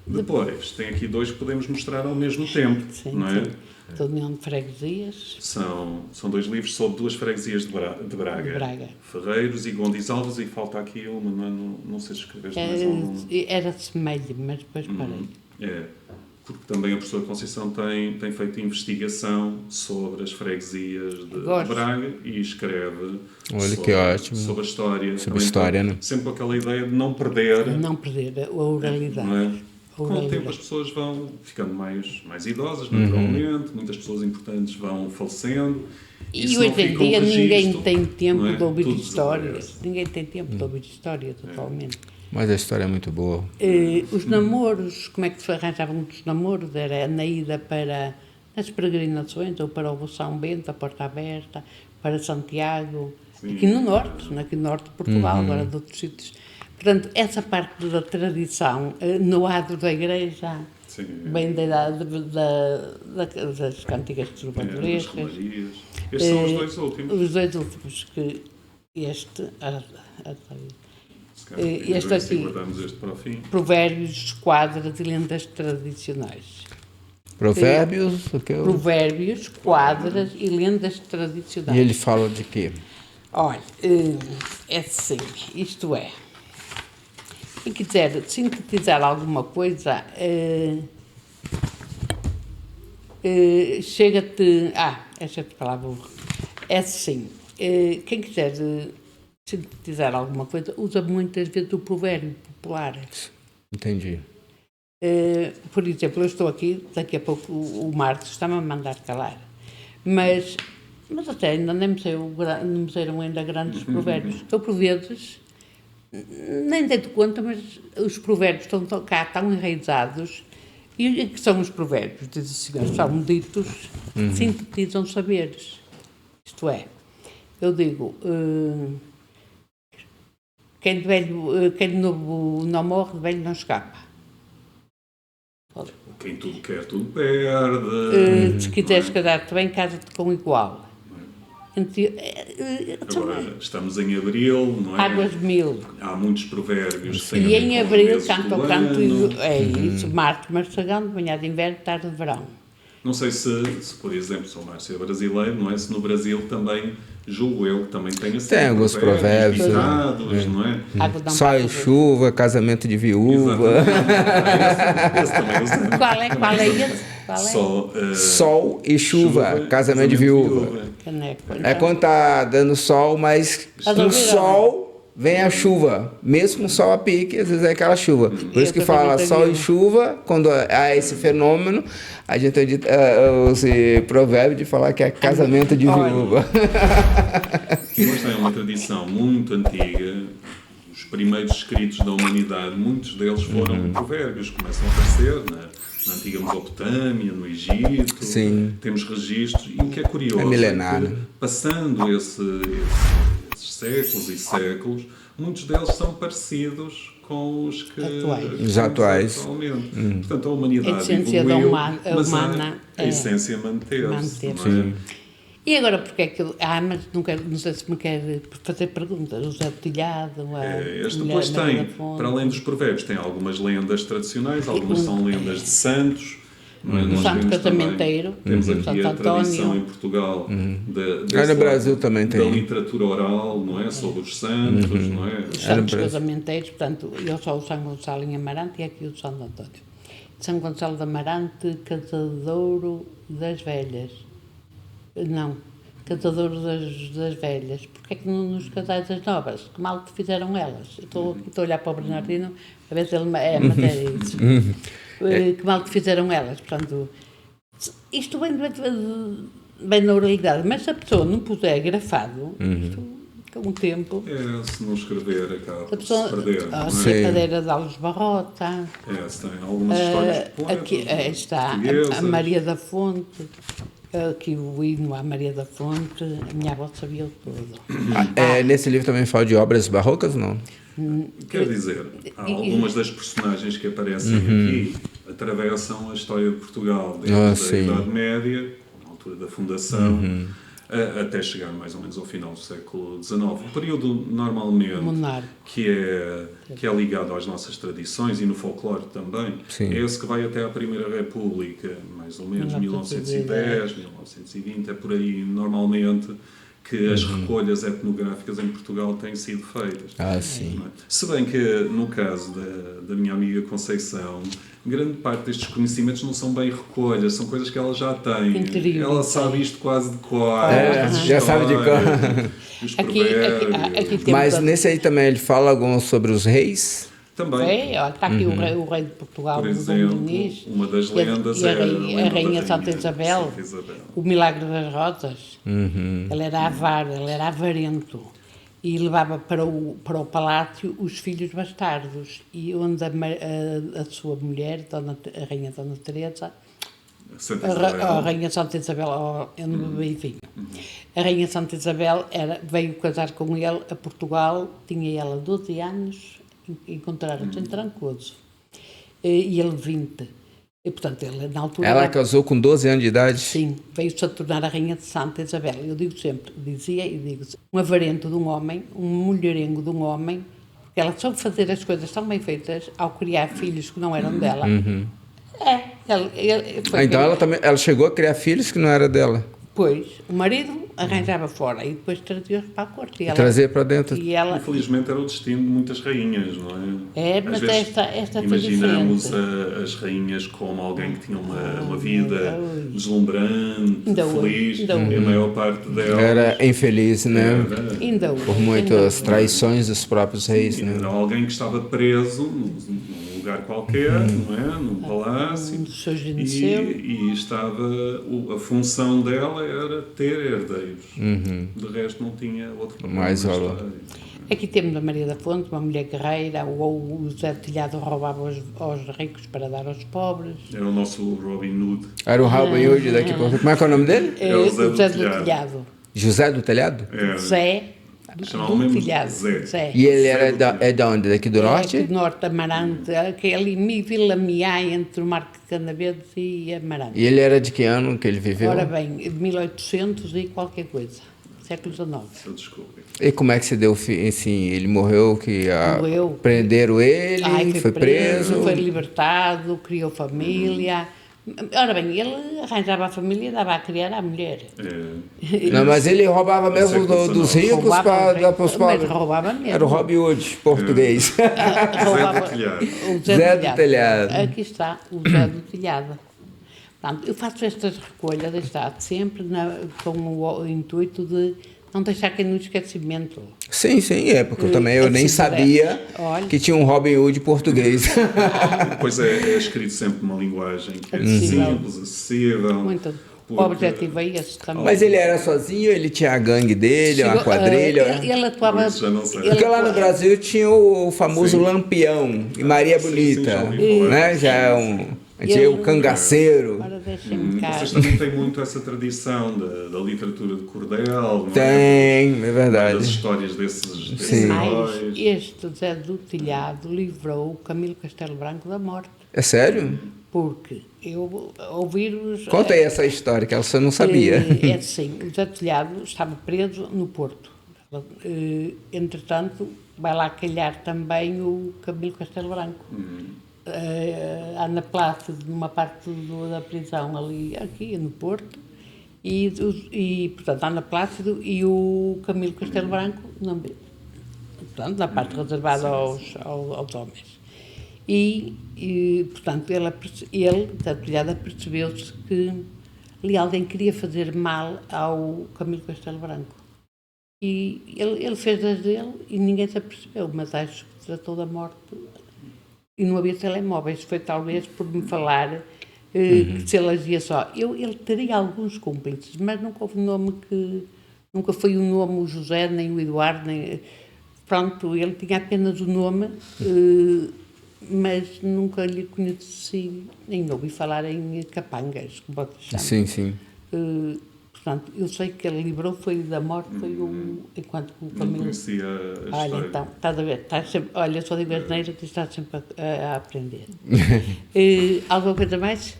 [SPEAKER 2] Depois, tem aqui dois que podemos mostrar ao mesmo tempo,
[SPEAKER 3] Sim,
[SPEAKER 2] não é?
[SPEAKER 3] sim. Da União de Freguesias.
[SPEAKER 2] São dois livros sobre duas freguesias de Braga.
[SPEAKER 3] De Braga.
[SPEAKER 2] Ferreiros e Gondisalvas, e falta aqui uma, não sei se escreveste mais alguma.
[SPEAKER 3] Era semelho, mas depois parei.
[SPEAKER 2] É, porque também a professora Conceição tem feito investigação sobre as freguesias de
[SPEAKER 3] Gosto.
[SPEAKER 2] Braga e escreve
[SPEAKER 1] Olha que ótimo.
[SPEAKER 2] sobre a história.
[SPEAKER 1] Sobre a história, né?
[SPEAKER 2] Sempre com aquela ideia de não perder.
[SPEAKER 3] Não perder a oralidade.
[SPEAKER 2] Não é?
[SPEAKER 3] A
[SPEAKER 2] Com o
[SPEAKER 3] oralidade.
[SPEAKER 2] tempo as pessoas vão ficando mais idosas, naturalmente, muitas pessoas importantes vão falecendo.
[SPEAKER 3] E
[SPEAKER 2] se não
[SPEAKER 3] hoje em
[SPEAKER 2] fica um
[SPEAKER 3] dia ninguém
[SPEAKER 2] registro,
[SPEAKER 3] tem tempo
[SPEAKER 2] não é?
[SPEAKER 3] de ouvir
[SPEAKER 2] Tudo
[SPEAKER 3] histórias.
[SPEAKER 2] desaparece.
[SPEAKER 3] Ninguém tem tempo de ouvir história, totalmente.
[SPEAKER 1] Mas a história é muito boa.
[SPEAKER 3] Os namoros, como é que se arranjavam os namoros? Era na ida para as peregrinações, ou para o São Bento, a Porta Aberta, para Santiago, aqui no norte de Portugal, agora de outros sítios. Portanto, essa parte da tradição, no adro da igreja,
[SPEAKER 2] Sim.
[SPEAKER 3] bem da idade das cantigas
[SPEAKER 2] Das
[SPEAKER 3] trovadorescas.
[SPEAKER 2] romarias. Estes são os dois últimos.
[SPEAKER 3] Os dois últimos, que este...
[SPEAKER 2] Se calhar,
[SPEAKER 3] este
[SPEAKER 2] ver se
[SPEAKER 3] aqui.
[SPEAKER 2] guardamos este para o fim.
[SPEAKER 3] Provérbios, quadras e lendas tradicionais.
[SPEAKER 1] Provérbios, o que eu...
[SPEAKER 3] Provérbios, quadras e lendas tradicionais.
[SPEAKER 1] E ele fala de quê?
[SPEAKER 3] Olha, é assim, isto é, quem quiser sintetizar alguma coisa, chega-te... esta palavra é assim, quem quiser sintetizar alguma coisa, usa muitas vezes o provérbio popular.
[SPEAKER 1] Entendi.
[SPEAKER 3] Por exemplo, eu estou aqui, daqui a pouco o Marcos está-me a mandar calar, mas Mas até ainda nem me saíram ainda grandes provérbios. Eu, por vezes, nem dei-te conta, mas os provérbios estão cá tão enraizados. E que são os provérbios? Diz o Senhor, são ditos que sintetizam saberes. Isto é, eu digo, quem de novo não morre, de velho não escapa.
[SPEAKER 2] Quem tudo quer, tudo perde.
[SPEAKER 3] Se quiseres casar-te bem, casa-te com igual.
[SPEAKER 2] Agora, estamos em abril, não é?
[SPEAKER 3] Águas mil.
[SPEAKER 2] Há muitos provérbios.
[SPEAKER 3] E em abril canta o canto, isso, Marte, Marçagão, de manhã de inverno, tarde de verão.
[SPEAKER 2] Não sei se, por exemplo, se o Márcio é brasileiro, não é? Se no Brasil também, julgo eu, também tem assim.
[SPEAKER 1] Tem alguns provérbios,
[SPEAKER 2] ditados, não é?
[SPEAKER 1] Sol e chuva, casamento de viúva.
[SPEAKER 2] Esse também usamos.
[SPEAKER 3] Qual é esse?
[SPEAKER 1] Sol e chuva, casamento de viúva. É quando tá dando sol, mas no sol vem a chuva. Mesmo com sol a pique, às vezes é aquela chuva. Por isso que fala sol e chuva, quando há esse fenômeno, a gente acredita esse provérbio de falar que é casamento de viúva.
[SPEAKER 2] Nós temos uma tradição muito antiga. Os primeiros escritos da humanidade, muitos deles foram provérbios, começam a aparecer na antiga Mesopotâmia, no Egito.
[SPEAKER 1] Sim.
[SPEAKER 2] Temos registros, e o que é curioso
[SPEAKER 1] é milenar,
[SPEAKER 2] que, passando esses séculos e séculos, muitos deles são parecidos com os que
[SPEAKER 1] os atuais.
[SPEAKER 2] Atualmente. Portanto, a humanidade
[SPEAKER 3] a essência
[SPEAKER 2] evoluiu,
[SPEAKER 3] mas
[SPEAKER 2] humana a essência manteve-se.
[SPEAKER 3] E agora, porque é que mas não sei se me quer fazer perguntas. O Zé do Telhado,
[SPEAKER 2] este depois tem, para além dos provérbios, tem algumas lendas tradicionais, algumas são lendas de santos.
[SPEAKER 3] O santo casamenteiro.
[SPEAKER 2] Temos aqui a tradição em Portugal
[SPEAKER 1] no Brasil também tem.
[SPEAKER 2] Da literatura oral, não é? Sobre os santos, não é?
[SPEAKER 3] Os santos casamenteiros, portanto, eu sou o São Gonçalo em Amarante e aqui o Santo António. São Gonçalo de Amarante, casadouro das velhas. Não, casadouro das velhas. Porquê é que não nos casais das novas? Que mal te fizeram elas? Estou a olhar para o Bernardino a ver se ele é matéria isso. Que mal te fizeram elas. Portanto, isto bem na oralidade, mas se a pessoa não puser grafado, isto, com o tempo...
[SPEAKER 2] se não escrever, acaba
[SPEAKER 3] a pessoa,
[SPEAKER 2] se perder.
[SPEAKER 3] A cadeira de Alves Barrota.
[SPEAKER 2] Se tem algumas histórias
[SPEAKER 3] aqui está a Maria da Fonte. Aqui o hino à Maria da Fonte, a minha avó sabia tudo.
[SPEAKER 1] Nesse livro também fala de obras barrocas, não?
[SPEAKER 2] Quer dizer, algumas das personagens que aparecem aqui atravessam a história de Portugal desde a Idade Média, na altura da fundação, até chegar mais ou menos ao final do século XIX. O período normalmente que é ligado às nossas tradições e no folclore também, é esse que vai até à Primeira República, mais ou menos 1910, 1920, é por aí normalmente que as recolhas etnográficas em Portugal têm sido feitas.
[SPEAKER 1] Sim.
[SPEAKER 2] Se bem que, no caso da minha amiga Conceição, grande parte destes conhecimentos não são bem recolhas, são coisas que ela já tem.
[SPEAKER 3] Interior,
[SPEAKER 2] ela sabe isto quase de cor.
[SPEAKER 1] Já sabe de cor.
[SPEAKER 2] Os provérbios.
[SPEAKER 1] Mas nesse aí também ele fala algum sobre os reis?
[SPEAKER 2] Também.
[SPEAKER 3] Está aqui o rei de Portugal,
[SPEAKER 2] por exemplo, uma das lendas
[SPEAKER 3] a Rainha Santa Isabel, o Milagre das Rosas. Ele era avaro, ele era avarento e levava para o palácio os filhos bastardos, e onde a sua mulher, a Rainha Dona Teresa, a Rainha Santa Isabel, eu não bebi vinho. A Rainha Santa Isabel veio casar com ele a Portugal, tinha ela 12 anos, encontraram-se em Trancoso, e ele 20. E, portanto, ele, na altura...
[SPEAKER 1] Ela casou com 12 anos de idade?
[SPEAKER 3] Sim, veio-se a tornar a Rainha de Santa Isabel. Eu digo sempre, dizia e digo, um avarento de um homem, um mulherengo de um homem, porque ela soube fazer as coisas tão bem feitas, ao criar filhos que não eram dela.
[SPEAKER 1] Então ela chegou a criar filhos que não eram dela?
[SPEAKER 3] Pois, o marido arranjava fora e depois trazia-os para a corte.
[SPEAKER 1] Trazia para dentro.
[SPEAKER 3] E ela...
[SPEAKER 2] Infelizmente era o destino de muitas rainhas, não é?
[SPEAKER 3] Mas esta
[SPEAKER 2] imaginamos as rainhas como alguém que tinha uma vida deslumbrante, feliz, e a maior parte dela
[SPEAKER 1] era infeliz, né? Por muitas traições dos próprios reis, né?
[SPEAKER 2] Era alguém que estava preso num lugar qualquer, não é? Num palácio.
[SPEAKER 3] Um dos seus gineceu.
[SPEAKER 2] E estava, a função dela era ter herdeiros. De resto não tinha outro papel.
[SPEAKER 1] Mais
[SPEAKER 2] na
[SPEAKER 1] aula.
[SPEAKER 2] história.
[SPEAKER 3] Aqui temos a Maria da Fonte, uma mulher guerreira, ou o José de Telhado roubava aos ricos para dar aos pobres.
[SPEAKER 2] Era o nosso Robin Hood.
[SPEAKER 1] Era o Robin Hood daqui para... Como é que é o nome dele?
[SPEAKER 3] O
[SPEAKER 2] José do
[SPEAKER 3] José do
[SPEAKER 2] Telhado.
[SPEAKER 3] Telhado.
[SPEAKER 1] José do Telhado?
[SPEAKER 2] É,
[SPEAKER 3] Zé do
[SPEAKER 2] Chamavam mesmo
[SPEAKER 3] Telhado.
[SPEAKER 2] Zé.
[SPEAKER 1] E ele era
[SPEAKER 2] Zé do Telhado.
[SPEAKER 1] é de onde? Daqui do norte?
[SPEAKER 3] Aqui do Norte, Amarante, aquele Vila Miá, entre o Marco de Canaveses e Amarante.
[SPEAKER 1] E ele era de que ano que ele viveu?
[SPEAKER 3] Ora bem, de 1800 e qualquer coisa, século XIX.
[SPEAKER 2] Eu desculpe.
[SPEAKER 1] E como é que se deu o fim? Assim, ele morreu,
[SPEAKER 3] Morreu.
[SPEAKER 1] prenderam ele,
[SPEAKER 3] Ai,
[SPEAKER 1] foi preso.
[SPEAKER 3] foi libertado, criou família. Ora bem, ele arranjava a família e dava a criar à mulher.
[SPEAKER 1] Não, mas ele roubava mesmo
[SPEAKER 2] século
[SPEAKER 1] dos
[SPEAKER 2] XIX.
[SPEAKER 1] ricos para dar para os
[SPEAKER 3] Mas
[SPEAKER 1] pobres.
[SPEAKER 3] roubava mesmo.
[SPEAKER 1] Era o Robin Hood português.
[SPEAKER 3] Roubava-
[SPEAKER 2] Telhado.
[SPEAKER 3] o
[SPEAKER 1] Zé do Telhado.
[SPEAKER 3] Aqui está, o Zé do Telhado. Portanto, eu faço estas recolhas, está sempre com o intuito de não deixar cair no esquecimento.
[SPEAKER 1] Sim, é, porque eu nem
[SPEAKER 3] se
[SPEAKER 1] sabia
[SPEAKER 3] puder. Olha.
[SPEAKER 1] que tinha um Robin Hood português.
[SPEAKER 2] Pois é escrito sempre uma linguagem que é
[SPEAKER 3] Acessível.
[SPEAKER 2] simples, acessível.
[SPEAKER 3] Muito.
[SPEAKER 2] porque-
[SPEAKER 3] O objetivo é esse também.
[SPEAKER 1] Mas ele era sozinho, ele tinha a gangue dele, uma
[SPEAKER 3] Chegou,
[SPEAKER 1] quadrilha.
[SPEAKER 3] ele atuava.
[SPEAKER 2] Isso já não sei.
[SPEAKER 1] Porque lá no Brasil tinha o famoso
[SPEAKER 2] Sim.
[SPEAKER 1] Lampião e Maria
[SPEAKER 2] Sim,
[SPEAKER 1] Bonita,
[SPEAKER 2] já ouvi falar.
[SPEAKER 1] né? Já é tinha o cangaceiro.
[SPEAKER 3] Ora, deixem-me cá.
[SPEAKER 2] Vocês também têm muito essa tradição da literatura de cordel, não é?
[SPEAKER 1] Tem, é
[SPEAKER 2] Das
[SPEAKER 1] verdade.
[SPEAKER 2] histórias desses
[SPEAKER 1] Sim.
[SPEAKER 3] Mas
[SPEAKER 2] heróis.
[SPEAKER 3] este Zé do Telhado livrou o Camilo Castelo Branco da morte.
[SPEAKER 1] É sério?
[SPEAKER 3] Porque eu ouvir-os.
[SPEAKER 1] Conta aí essa história, que você não sabia.
[SPEAKER 3] É assim, o Zé do Telhado estava preso no Porto. Entretanto, vai lá calhar também o Camilo Castelo Branco. Ana Plácido, numa parte da prisão ali, aqui no Porto, portanto, Ana Plácido e o Camilo Castelo Branco, portanto, na parte reservada aos homens. Portanto, ele da Telhada, percebeu-se que ali alguém queria fazer mal ao Camilo Castelo Branco. E ele fez das dele e ninguém se apercebeu, mas acho que tratou da morte. E não havia telemóveis, foi talvez por me falar que se ele agia só. Ele teria alguns cúmplices, mas nunca houve nome nunca foi o nome o José, nem o Eduardo, nem... Pronto, ele tinha apenas o nome, mas nunca lhe conheci, nem ouvi falar em capangas, como vocês chamam.
[SPEAKER 1] Sim.
[SPEAKER 3] Portanto, eu sei que ele livrou foi da morte, enquanto que o
[SPEAKER 2] Não
[SPEAKER 3] Camilo...
[SPEAKER 2] conhecia a
[SPEAKER 3] Olha,
[SPEAKER 2] história.
[SPEAKER 3] então, estás a ver, olha, só digo asneira, tu estás sempre a aprender. Alguma coisa mais?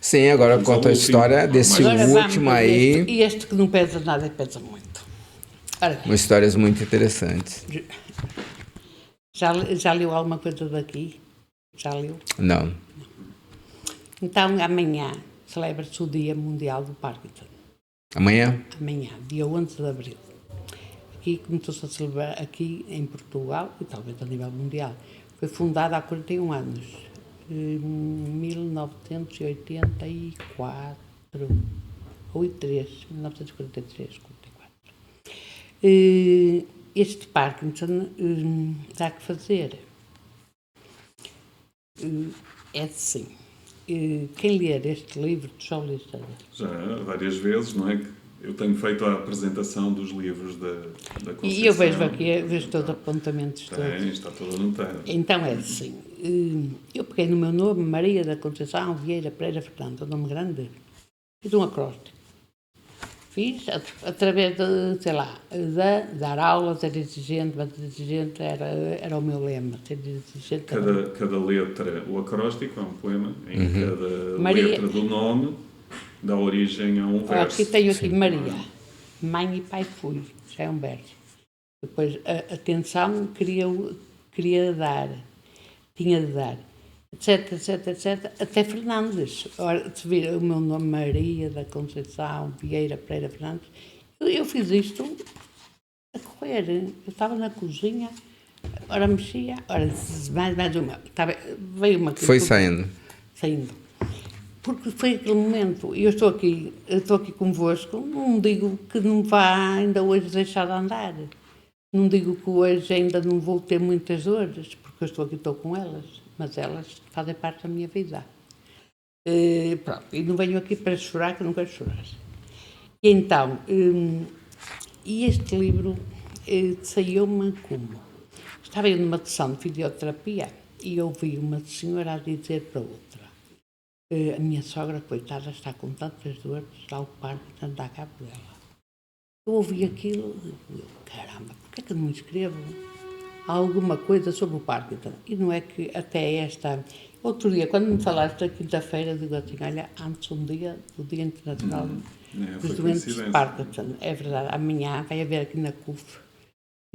[SPEAKER 1] Sim, agora
[SPEAKER 2] Vamos
[SPEAKER 1] conta a
[SPEAKER 2] ao
[SPEAKER 1] história
[SPEAKER 2] último.
[SPEAKER 1] desse
[SPEAKER 3] Agora vamos
[SPEAKER 1] último
[SPEAKER 3] a
[SPEAKER 1] aí.
[SPEAKER 3] E este que não pesa nada, pesa muito. Ora bem,
[SPEAKER 1] Umas histórias muito interessantes.
[SPEAKER 3] já leu alguma coisa daqui? Já leu?
[SPEAKER 1] Não.
[SPEAKER 3] Então, amanhã celebra-se o Dia Mundial do Parkinson.
[SPEAKER 1] Amanhã?
[SPEAKER 3] Amanhã, dia 11 de abril. Aqui começou-se a celebrar, aqui em Portugal, e talvez a nível mundial. Foi fundada há 41 anos, em 1984, ou 1943, 44. Este Parkinson dá que fazer. É assim. Quem ler este livro, tu já o leste?
[SPEAKER 2] Já várias vezes, não é? Que eu tenho feito a apresentação dos livros da Conceição.
[SPEAKER 3] E eu vejo aqui, vejo todos os apontamentos todos.
[SPEAKER 2] Está tudo anotado.
[SPEAKER 3] Então é assim, eu peguei no meu nome, Maria da Conceição Vieira Pereira Fernando, um nome grande, fiz um acróstico. Fiz através de, sei lá, de dar aulas, ser exigente, mas exigente era o meu lema, ser exigente.
[SPEAKER 2] Cada letra, o acróstico é um poema, em cada
[SPEAKER 3] Maria-
[SPEAKER 2] letra do nome dá origem a um verso.
[SPEAKER 3] Aqui tenho aqui Maria, mãe e pai fui, já é um verso. Depois, atenção, queria dar, tinha de dar, etc, até Fernandes. Ora, se vir o meu nome, Maria da Conceição Vieira Pereira Fernandes, eu fiz isto a correr. Eu estava na cozinha, ora mexia, ora mais uma. Veio uma...
[SPEAKER 1] Foi saindo.
[SPEAKER 3] Porque foi aquele momento, e eu estou aqui convosco, não digo que não vá ainda hoje deixar de andar. Não digo que hoje ainda não vou ter muitas dores, porque eu estou com elas. mas elas fazem parte da minha vida. Pronto, e não venho aqui para chorar, que não quero chorar. E então, e este livro saiu-me como? Estava eu numa sessão de fisioterapia e ouvi uma senhora a dizer para outra: a minha sogra, coitada, está com tantas dores, está ao Parkinson, dá cabo dela. Eu ouvi aquilo e digo, caramba, porquê que eu não escrevo alguma coisa sobre o Parkinson? E não é que até esta... Outro dia, quando me falaste da quinta-feira, digo assim, olha, antes do Dia Internacional dos Doentes de Parkinson. É verdade, amanhã vai haver aqui na CUF,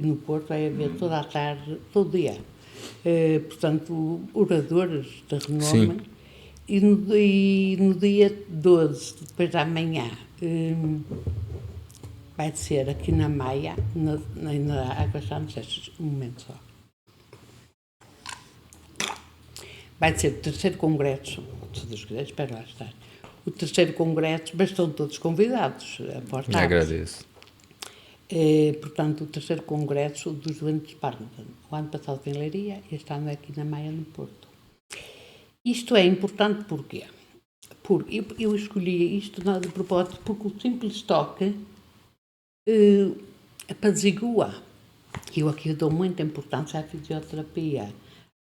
[SPEAKER 3] no Porto, vai haver toda a tarde, todo dia. Portanto, oradores de renome. E no dia 12, depois da manhã, vai ser aqui na Maia, na Água Santos, um momento só. Vai ser o terceiro congresso, se Deus quiser, espero lá estar. O terceiro congresso, mas estão todos convidados.
[SPEAKER 1] Me agradeço.
[SPEAKER 3] Portanto, o terceiro congresso dos doentes de Parkinson. O ano passado foi em Leiria, este ano é aqui na Maia, no Porto. Isto é importante porquê? Porque eu escolhi isto de propósito porque o simples toque apazigua. Eu aqui dou muita importância à fisioterapia,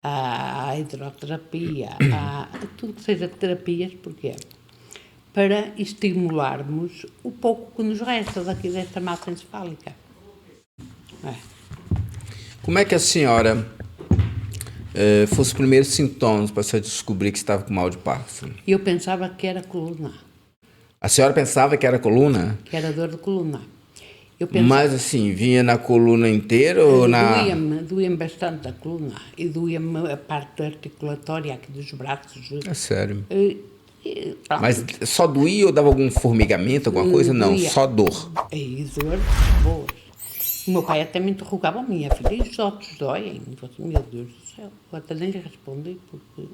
[SPEAKER 3] à hidroterapia, a tudo que seja terapias, porquê? Para estimularmos o pouco que nos resta daqui desta massa encefálica.
[SPEAKER 1] Como é que a senhora fosse os primeiros sintomas para você descobrir que estava com mal de Parkinson?
[SPEAKER 3] Eu pensava que era coluna.
[SPEAKER 1] A senhora pensava que era coluna?
[SPEAKER 3] Que era dor de coluna. Eu pensava,
[SPEAKER 1] mas assim, vinha na coluna inteira ou na...
[SPEAKER 3] Doía-me bastante a coluna e doía-me a parte articulatória aqui dos braços.
[SPEAKER 1] É sério? Mas só doía ou dava algum formigamento, alguma coisa? Não,
[SPEAKER 3] doía.
[SPEAKER 1] Só dor.
[SPEAKER 3] E dor boas. O meu pai até me interrogava, minha filha, e os outros doem? Meu Deus do céu, eu até nem lhe respondi. Porque...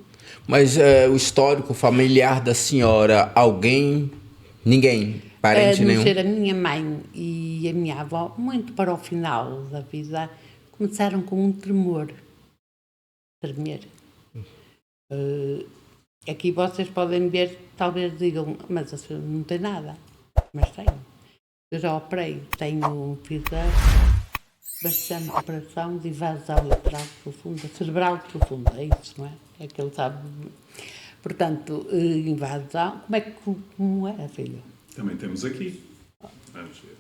[SPEAKER 1] Mas o histórico familiar da senhora, alguém, ninguém, parente nenhum?
[SPEAKER 3] A não ser a minha mãe e a minha avó, muito para o final da vida, começaram com um tremor. Tremer. Aqui vocês podem ver, talvez digam, mas a senhora não tem nada. Mas tenho. Eu já operei, fiz bastante operação de invasão lateral profunda, cerebral profunda, é isso, não é? É que ele sabe. Portanto, invasão, como é, filho?
[SPEAKER 2] Também temos aqui. Vamos ver.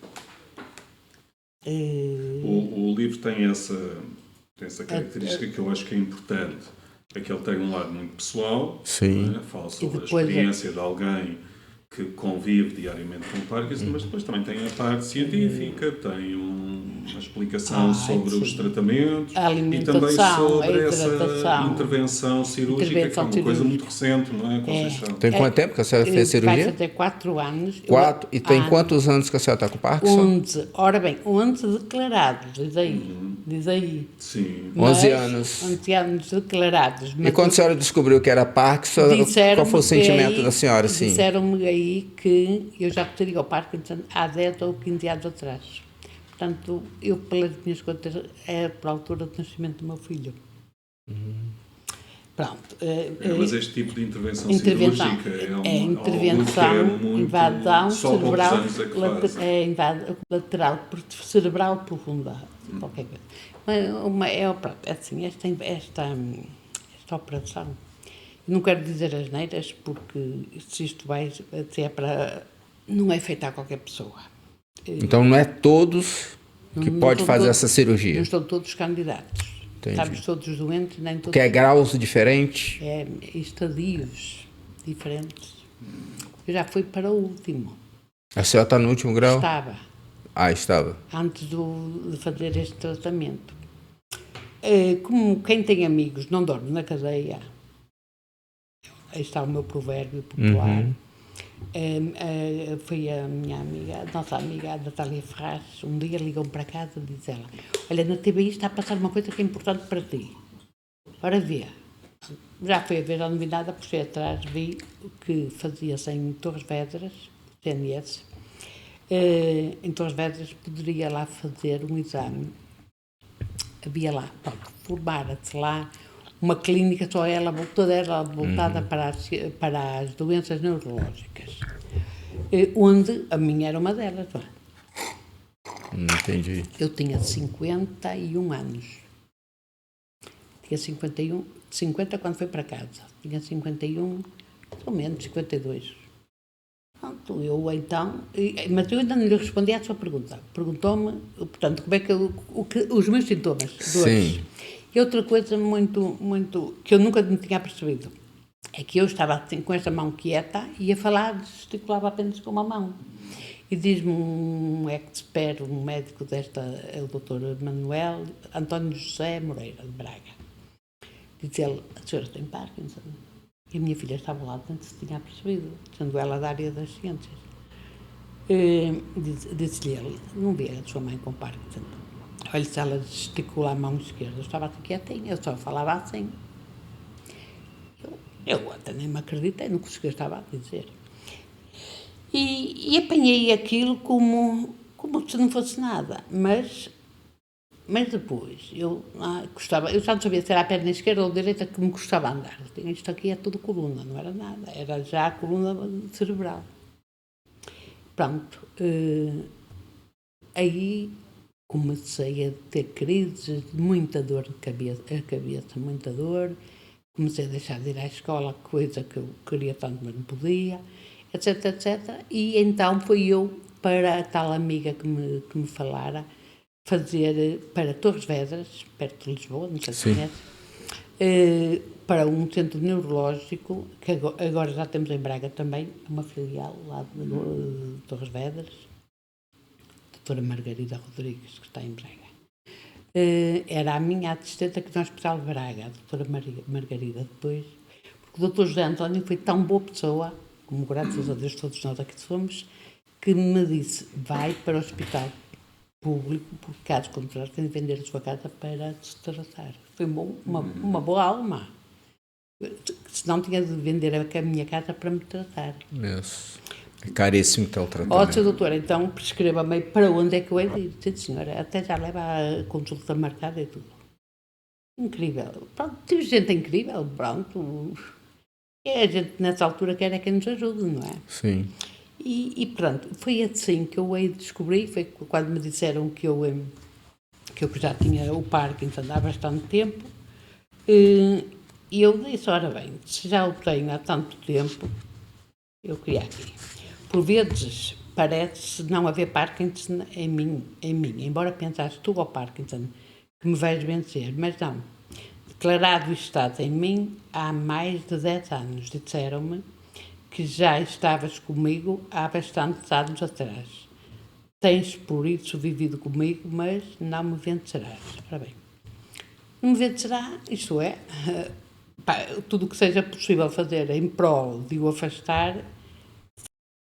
[SPEAKER 2] O livro tem essa característica que eu acho que é importante. É que ele tem um lado muito pessoal,
[SPEAKER 1] sim,
[SPEAKER 2] fala sobre a experiência de alguém que convive diariamente com o Parkinson, mas depois também tem a parte científica, tem uma explicação sobre os tratamentos e também sobre essa intervenção cirúrgica, que é uma coisa muito recente, não é, Conceição?
[SPEAKER 1] Tem quanto tempo que a senhora fez cirurgia?
[SPEAKER 3] Vai fazer 4 anos.
[SPEAKER 1] 4? E tem quantos anos que a senhora está com Parkinson?
[SPEAKER 3] 11. Ora bem, 11 declarados, diz aí.
[SPEAKER 2] Sim.
[SPEAKER 1] 11 anos.
[SPEAKER 3] 11 anos declarados.
[SPEAKER 1] E quando a senhora descobriu que era Parkinson, qual foi o sentimento da senhora? Assim?
[SPEAKER 3] Disseram-me aí que eu já teria o Parkinson há 10 ou 15 anos atrás. Portanto, eu, pelas minhas contas, é para a altura do nascimento do meu filho. Pronto.
[SPEAKER 2] Mas este tipo de intervenção cirúrgica é
[SPEAKER 3] intervenção, invasão cerebral, lateral cerebral profunda, qualquer coisa. Pronto, assim, esta operação, não quero dizer asneiras, porque se isto vai ser para... não é feita a qualquer pessoa.
[SPEAKER 1] Então não é todos que pode fazer essa cirurgia?
[SPEAKER 3] Não estão todos candidatos.
[SPEAKER 1] Entendi.
[SPEAKER 3] Estamos todos doentes, nem todos...
[SPEAKER 1] Que é graus diferentes?
[SPEAKER 3] Estadios diferentes. Eu já fui para o último.
[SPEAKER 1] A senhora está no último grau?
[SPEAKER 3] Estava.
[SPEAKER 1] Estava.
[SPEAKER 3] Antes de fazer este tratamento. Como quem tem amigos não dorme na cadeia, aí está o meu provérbio popular. Foi a minha amiga, a nossa amiga, a Natália Ferraz, um dia ligou-me para casa e diz ela: olha, na TVI está a passar uma coisa que é importante para ti. Ora vê. Já foi a ver a novidade, puxei atrás, vi que fazia-se em Torres Vedras, CNS. Em Torres Vedras poderia lá fazer um exame. Havia lá, formara-se lá uma clínica, só ela, toda ela voltada para as doenças neurológicas, onde a minha era uma delas. Não é?
[SPEAKER 1] Entendi.
[SPEAKER 3] Eu tinha 51 anos. Tinha 50 quando fui para casa. Tinha 51, pelo menos 52. Pronto, eu então... Mas eu ainda não lhe respondi à sua pergunta. Perguntou-me, portanto, como é que os meus sintomas, dores.
[SPEAKER 1] Sim.
[SPEAKER 3] E outra coisa muito que eu nunca me tinha percebido é que eu estava assim, com esta mão quieta e ia falar, gesticulava apenas com uma mão. E diz-me um expert, um médico desta, é o Dr. Manuel António José Moreira, de Braga. Diz ele, a senhora tem Parkinson? E a minha filha estava lá, portanto se tinha percebido, sendo ela da área das ciências. Disse-lhe ele, não vê a sua mãe com Parkinson? Olha, se ela gesticula a mão esquerda, eu estava aqui quietinha, eu só falava assim. Eu até nem me acreditei no que eu estava a dizer. E apanhei aquilo como se não fosse nada, mas depois eu já não sabia se era a perna esquerda ou direita que me custava andar. Isto aqui é tudo coluna, não era nada, era já a coluna cerebral. Pronto, aí comecei a ter crises de muita dor de cabeça, muita dor. Comecei a deixar de ir à escola, coisa que eu queria tanto, mas não podia, etc, etc. E então fui eu para a tal amiga que me falara, fazer para Torres Vedras, perto de Lisboa, não sei se conhece, para um centro neurológico, que agora já temos em Braga também, uma filial lá de Torres Vedras, doutora Margarida Rodrigues, que está em Braga. Era a minha assistente aqui no Hospital de Braga, a doutora Margarida, depois, porque o doutor José António foi tão boa pessoa, como graças a Deus todos nós aqui somos, que me disse, vai para o hospital público, porque caso contrário tem de vender a sua casa para se tratar. Foi uma boa alma. Senão tinha de vender a minha casa para me tratar.
[SPEAKER 1] Isso. É caríssimo que é o tratamento.
[SPEAKER 3] Ó, Sr. Doutor, então prescreva-me para onde é que eu hei de ir. Sim, senhora, até já leva a consulta marcada e tudo. Incrível. Pronto, tive gente incrível, pronto. E a gente nessa altura quer é quem nos ajude, não é?
[SPEAKER 1] Sim.
[SPEAKER 3] E pronto, foi assim que eu hei de descobrir, foi quando me disseram que eu já tinha o Parkinson há bastante tempo. E eu disse, ora bem, se já o tenho há tanto tempo, eu queria aqui. Por vezes parece não haver Parkinson em mim, embora pensasse tu ao Parkinson que me vais vencer, mas não. Declarado estado em mim há mais de 10 anos. Disseram-me que já estavas comigo há bastantes anos atrás. Tens por isso vivido comigo, mas não me vencerás. Ora bem, não me vencerá, isto é, tudo o que seja possível fazer em prol de o afastar.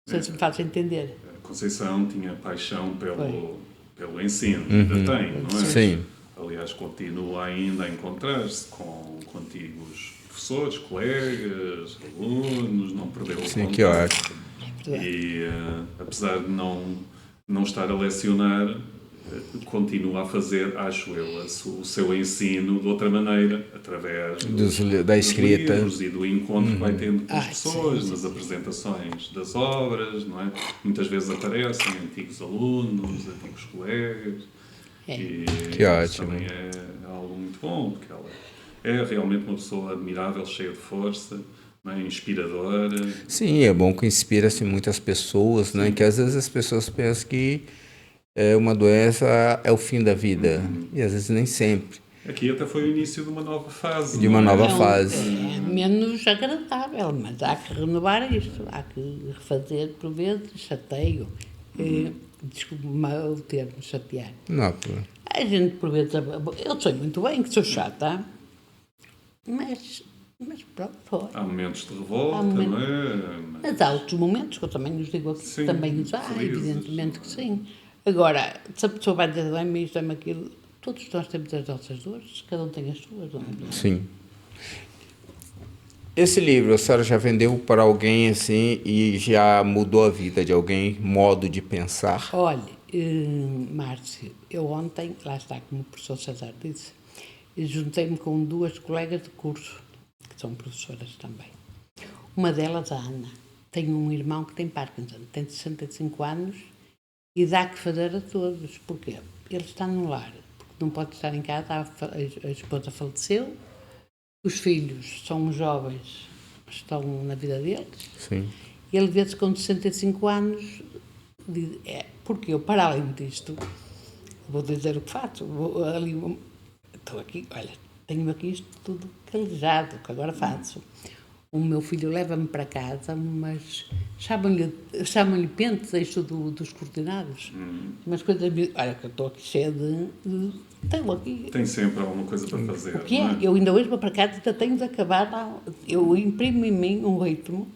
[SPEAKER 3] Não sei se me faz entender.
[SPEAKER 2] A Conceição tinha paixão pelo ensino, ainda tem, não é?
[SPEAKER 1] Sim.
[SPEAKER 2] Aliás, continua ainda a encontrar-se com antigos professores, colegas, alunos, não perdeu o
[SPEAKER 1] Sim,
[SPEAKER 2] contato.
[SPEAKER 1] que ótimo.
[SPEAKER 2] E apesar de não estar a lecionar, continua a fazer, acho eu, o seu ensino de outra maneira, através
[SPEAKER 1] Da escrita.
[SPEAKER 2] dos livros e do encontro que vai tendo com as pessoas,
[SPEAKER 3] sim.
[SPEAKER 2] nas apresentações das obras, não é? Muitas vezes aparecem antigos alunos, antigos colegas. E
[SPEAKER 1] Que ótimo.
[SPEAKER 2] também é algo muito bom, porque ela é realmente uma pessoa admirável, cheia de força, não é? Inspiradora.
[SPEAKER 1] Sim, é bom que inspira-se muitas pessoas, né? Que às vezes as pessoas pensam que uma doença é o fim da vida. E às vezes nem sempre.
[SPEAKER 2] Aqui até foi o início de uma nova fase.
[SPEAKER 1] De uma
[SPEAKER 2] não é?
[SPEAKER 1] nova fase.
[SPEAKER 3] É menos agradável, mas há que renovar isto, há que refazer por vezes, chateio. Desculpe-me o termo, chatear.
[SPEAKER 1] Não, pô.
[SPEAKER 3] A gente por vezes, eu sei muito bem que sou chata, mas pronto, foi.
[SPEAKER 2] Há momentos de revolta,
[SPEAKER 3] Há momentos.
[SPEAKER 2] não é?
[SPEAKER 3] Mas há outros momentos que eu também os digo aqui,
[SPEAKER 2] Sim,
[SPEAKER 3] também os há,
[SPEAKER 2] felizes.
[SPEAKER 3] evidentemente que sim. Agora, se a pessoa vai dizer, dá-me isto, dá-me aquilo, todos nós temos as nossas dores, cada um tem as suas, não é?
[SPEAKER 1] Sim. Esse livro a senhora já vendeu para alguém assim e já mudou a vida de alguém, modo de pensar?
[SPEAKER 3] Olha, Márcio, eu ontem, lá está, como o professor César disse, e juntei-me com 2 colegas de curso, que são professoras também. Uma delas, a Ana, tem um irmão que tem Parkinson, tem 65 anos e dá que fazer a todos. Porquê? Ele está no lar, porque não pode estar em casa, a esposa faleceu, os filhos são jovens, estão na vida deles.
[SPEAKER 1] Sim.
[SPEAKER 3] Ele vê-se com 65 anos, porque eu, para além disto, vou dizer o que faço, estou aqui, olha, tenho aqui isto tudo calejado, que agora faço. O meu filho leva-me para casa, mas chamam-lhe pentes, isto dos coordenados. Umas coisas, olha, que eu estou aqui cheia de tenho aqui.
[SPEAKER 2] Tem sempre alguma coisa para fazer.
[SPEAKER 3] O que é?
[SPEAKER 2] Não é?
[SPEAKER 3] Eu ainda hoje vou para casa e ainda tenho de acabar, eu imprimo em mim um ritmo,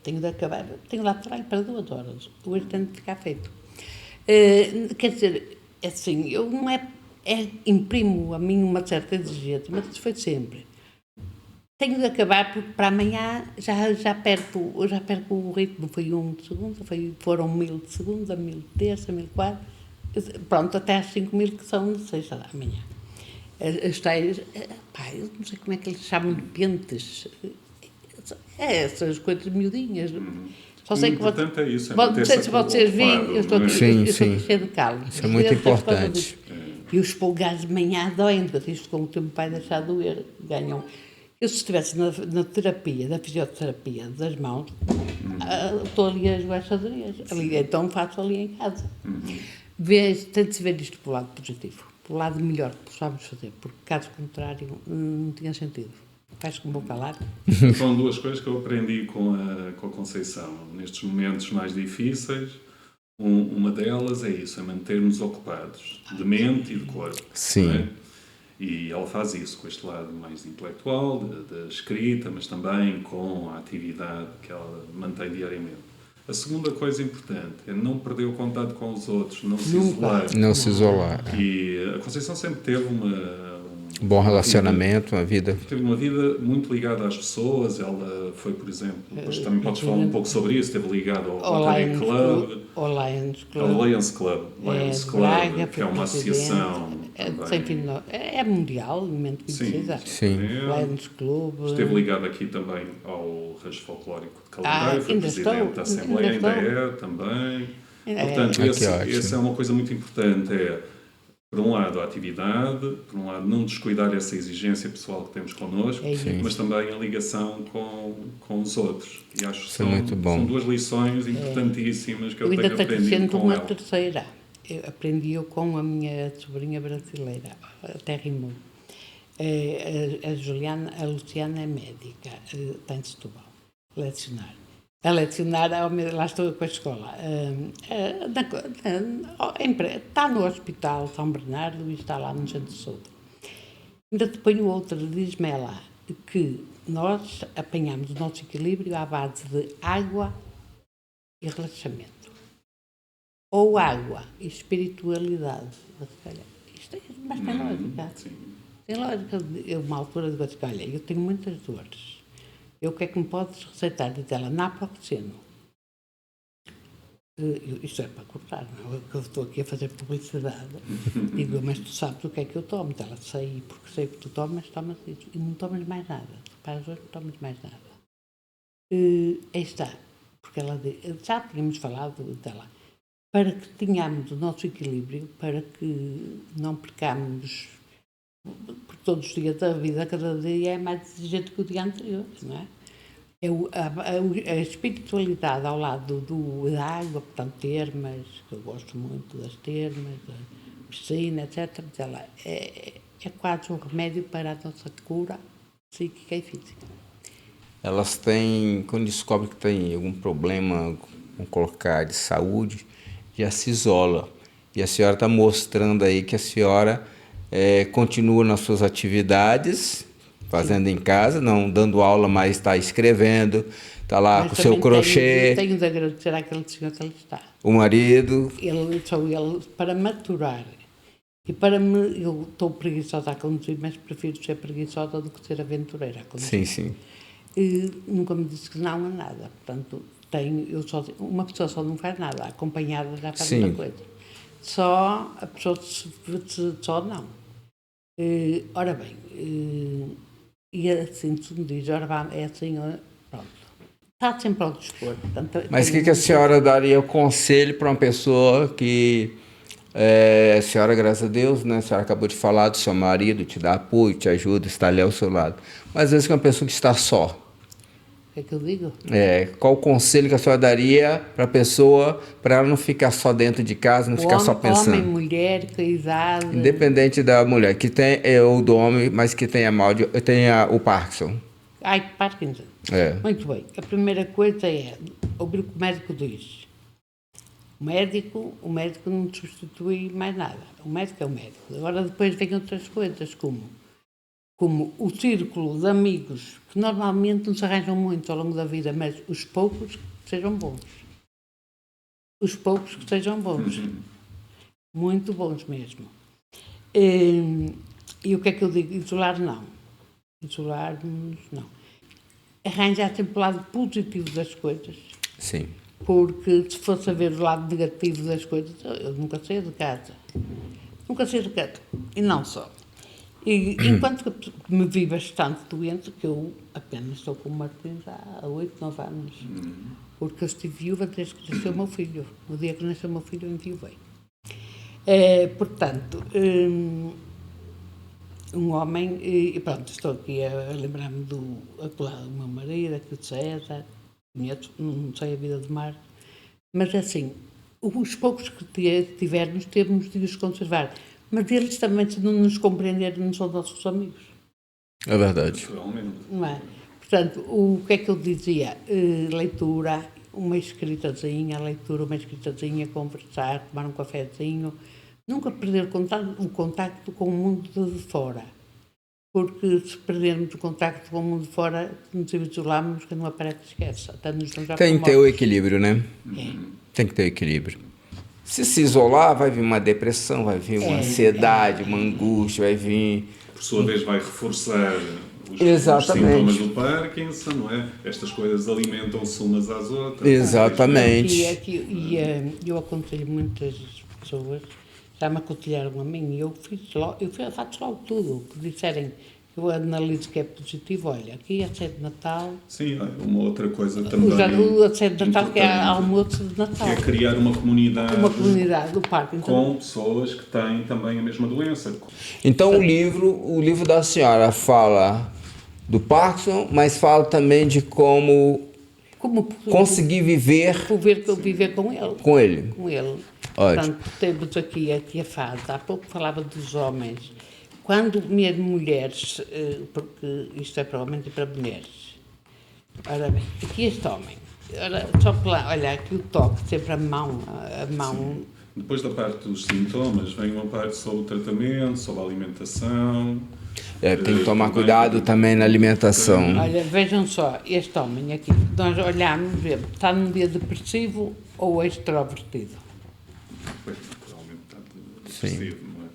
[SPEAKER 3] tenho de acabar, tenho lá trabalho para 2 horas, hoje tem de ficar feito. Quer dizer, assim, eu não imprimo a mim uma certa exigência, mas isso foi sempre. Tenho de acabar porque para amanhã já perco o ritmo, foi 1 de segunda, foram 1000 de segunda, 1000 de terça, 1000 de quarta, pronto, até às 5000 que são de sexta da manhã. As tais, eu não sei como é que eles chamam de pentes, essas coisas miudinhas. Só sei
[SPEAKER 2] o importante é isso.
[SPEAKER 3] Não sei se vocês veem, eu estou aqui,
[SPEAKER 1] Sim, sim.
[SPEAKER 3] cheia de calma.
[SPEAKER 1] Isso é muito importante.
[SPEAKER 3] E os polegares de manhã doem, porque isto com o tempo vai deixar de doer, ganham. Eu, se estivesse na terapia, da fisioterapia das mãos, estou ali às baixadorias. Então faço ali em casa. Tente-se ver isto pelo lado positivo, pelo lado melhor que possamos fazer, porque caso contrário não tinha sentido. Faz com boca larga.
[SPEAKER 2] São 2 coisas que eu aprendi com a Conceição. Nestes momentos mais difíceis, uma delas é isso, é manter-nos ocupados, de mente e de corpo.
[SPEAKER 1] Sim.
[SPEAKER 2] Não é? E ela faz isso com este lado mais intelectual, da escrita, mas também com a atividade que ela mantém diariamente. A segunda coisa importante é não perder o contato com os outros, não se isolar.
[SPEAKER 1] Não se isolar.
[SPEAKER 2] E a Conceição sempre teve
[SPEAKER 1] Bom relacionamento, uma vida.
[SPEAKER 2] Teve uma vida muito ligada às pessoas. Ela foi, por exemplo, depois também podes falar um pouco sobre isso, esteve ligada ao Rotary Club.
[SPEAKER 3] Ao Lions Club.
[SPEAKER 2] Ao Lions Club. Lions Club,
[SPEAKER 3] Braga,
[SPEAKER 2] que é uma associação.
[SPEAKER 3] Sem fim, é mundialmente conhecida.
[SPEAKER 1] Sim.
[SPEAKER 3] Lions Club.
[SPEAKER 2] Esteve ligada aqui também ao Rancho Folclórico de Calendário, foi presidente da Assembleia, ainda é também. Portanto, essa é uma coisa muito importante, por um lado, a atividade, por um lado, não descuidar essa exigência pessoal que temos connosco, mas também a ligação com os outros. E acho que são 2 lições importantíssimas que eu tenho aprendido com ela.
[SPEAKER 3] Uma terceira. Eu aprendi com a minha sobrinha brasileira, até rimou. A Luciana é médica, está em Setúbal, lecionar, lá estou com a escola. Está no Hospital São Bernardo e está lá no Centro de Saúde. Ainda te ponho outra, diz-me ela, que nós apanhamos o nosso equilíbrio à base de água e relaxamento. Ou água e espiritualidade. Mas tem lógica. Tem lógica. Eu, uma altura, digo assim, olha, eu tenho muitas dores. O que é que me podes receitar? Diz ela, naproxeno. Isto é para cortar, não é? Eu estou aqui a fazer publicidade. Digo, mas tu sabes o que é que eu tomo? Ela, sei, porque sei que tu tomas isso. E não tomas mais nada. Para as hoje não tomas mais nada. Aí está. Porque ela já tínhamos falado dela. Para que tenhamos o nosso equilíbrio, para que não percamos, porque todos os dias da vida, cada dia é mais exigente que o dia anterior, não é? A espiritualidade ao lado da água, portanto, termas, que eu gosto muito das termas, da piscina, etc. Ela é quase um remédio para a nossa cura psíquica e física.
[SPEAKER 1] Elas têm, quando descobrem que tem algum problema, vamos colocar, de saúde, já se isola. E a senhora está mostrando aí que a senhora continua nas suas atividades, fazendo em casa, não dando aula, mas está escrevendo, está lá com o seu crochê.
[SPEAKER 3] Tenho de agradecer àquele senhor que ele está.
[SPEAKER 1] O marido.
[SPEAKER 3] Ele, para maturar. E eu estou preguiçosa a conduzir, mas prefiro ser preguiçosa do que ser aventureira a conduzir.
[SPEAKER 1] Sim.
[SPEAKER 3] E nunca me disse que não a nada. Portanto, uma pessoa só não faz nada, acompanhada já faz muita coisa. Só a pessoa só não. Ora bem, e assim tu me diz, ora vá, é assim, pronto. Está sempre ao dispor. Portanto,
[SPEAKER 1] Mas o que a senhora daria conselho para uma pessoa que, a senhora, graças a Deus, né, a senhora acabou de falar do seu marido, te dá apoio, te ajuda, está ali ao seu lado. Mas às vezes é uma pessoa que está só.
[SPEAKER 3] O que é que eu digo?
[SPEAKER 1] Qual o conselho que a senhora daria para a pessoa, para ela não ficar só dentro de casa, não ficar só pensando?
[SPEAKER 3] Homem, mulher, casado.
[SPEAKER 1] Independente da mulher, que tem, ou do homem, mas que tenha tenha o Parkinson.
[SPEAKER 3] Ai, Parkinson. Muito bem. A primeira coisa é ouvir o que o médico diz. O médico não substitui mais nada. O médico é o médico. Agora depois vem outras coisas, como o círculo de amigos, que normalmente não se arranjam muito ao longo da vida, mas os poucos que sejam bons. Os poucos que sejam bons. Muito bons mesmo. E o que é que eu digo? Isolar não. Isolar-nos não. Arranjar sempre o lado positivo das coisas.
[SPEAKER 1] Sim.
[SPEAKER 3] Porque se fosse a ver o lado negativo das coisas, eu nunca saía de casa. Nunca saía de casa. E não só. E enquanto que me vi bastante doente, que eu apenas estou com o Martins há 8, 9 anos. Porque eu estive viúva desde que nasceu o meu filho. No dia que nasceu o meu filho, eu enviuvei. Portanto, um homem, e pronto, estou aqui a lembrar-me do meu marido, aqui de César, não sei a vida de Marco, mas assim, os poucos que tivermos, temos de os conservar. Mas eles também, se não nos compreenderem, não são nossos amigos.
[SPEAKER 1] É verdade.
[SPEAKER 3] Não é? Portanto, o que é que eu dizia? Leitura, uma escritazinha, conversar, tomar um cafezinho. Nunca perder o contacto com o mundo de fora. Porque se perdermos o contacto com o mundo de fora, nos isolamos, que não aparece, esquece.
[SPEAKER 1] Tem que ter o equilíbrio, né?
[SPEAKER 3] É.
[SPEAKER 1] Tem que ter equilíbrio. Se isolar, vai vir uma depressão, vai vir uma ansiedade, uma angústia, vai vir...
[SPEAKER 2] Por sua vez, vai reforçar os sintomas do Parkinson, não é? Estas coisas alimentam-se umas às outras.
[SPEAKER 1] Exatamente.
[SPEAKER 3] E eu aconselho muitas pessoas, já me aconselharam a mim, e eu faço logo tudo, que disserem que eu analiso que é positivo, olha, aqui é a ceia de Natal.
[SPEAKER 2] Sim, uma outra coisa também.
[SPEAKER 3] A ceia de Natal, que é almoço de Natal.
[SPEAKER 2] Que é criar uma comunidade.
[SPEAKER 3] Uma comunidade do Parkinson.
[SPEAKER 2] Com pessoas que têm também a mesma doença.
[SPEAKER 1] Então o livro da senhora fala do Parkinson, mas fala também de como conseguir viver
[SPEAKER 3] com ele.
[SPEAKER 1] Com ele.
[SPEAKER 3] Com ele.
[SPEAKER 1] Ótimo.
[SPEAKER 3] Portanto, temos aqui a fase, há pouco falava dos homens, quando mesmo mulheres, porque isto é para homens e para mulheres. Ora bem, aqui este homem, só para olha aqui o toque, sempre a mão.
[SPEAKER 2] Sim. Depois da parte dos sintomas, vem uma parte sobre o tratamento, sobre a alimentação.
[SPEAKER 1] Tem que tomar cuidado também na alimentação.
[SPEAKER 3] Olha, vejam só, este homem aqui, nós olhamos, vemos, está num dia depressivo ou extrovertido?
[SPEAKER 2] Pois, naturalmente está depressivo, não é?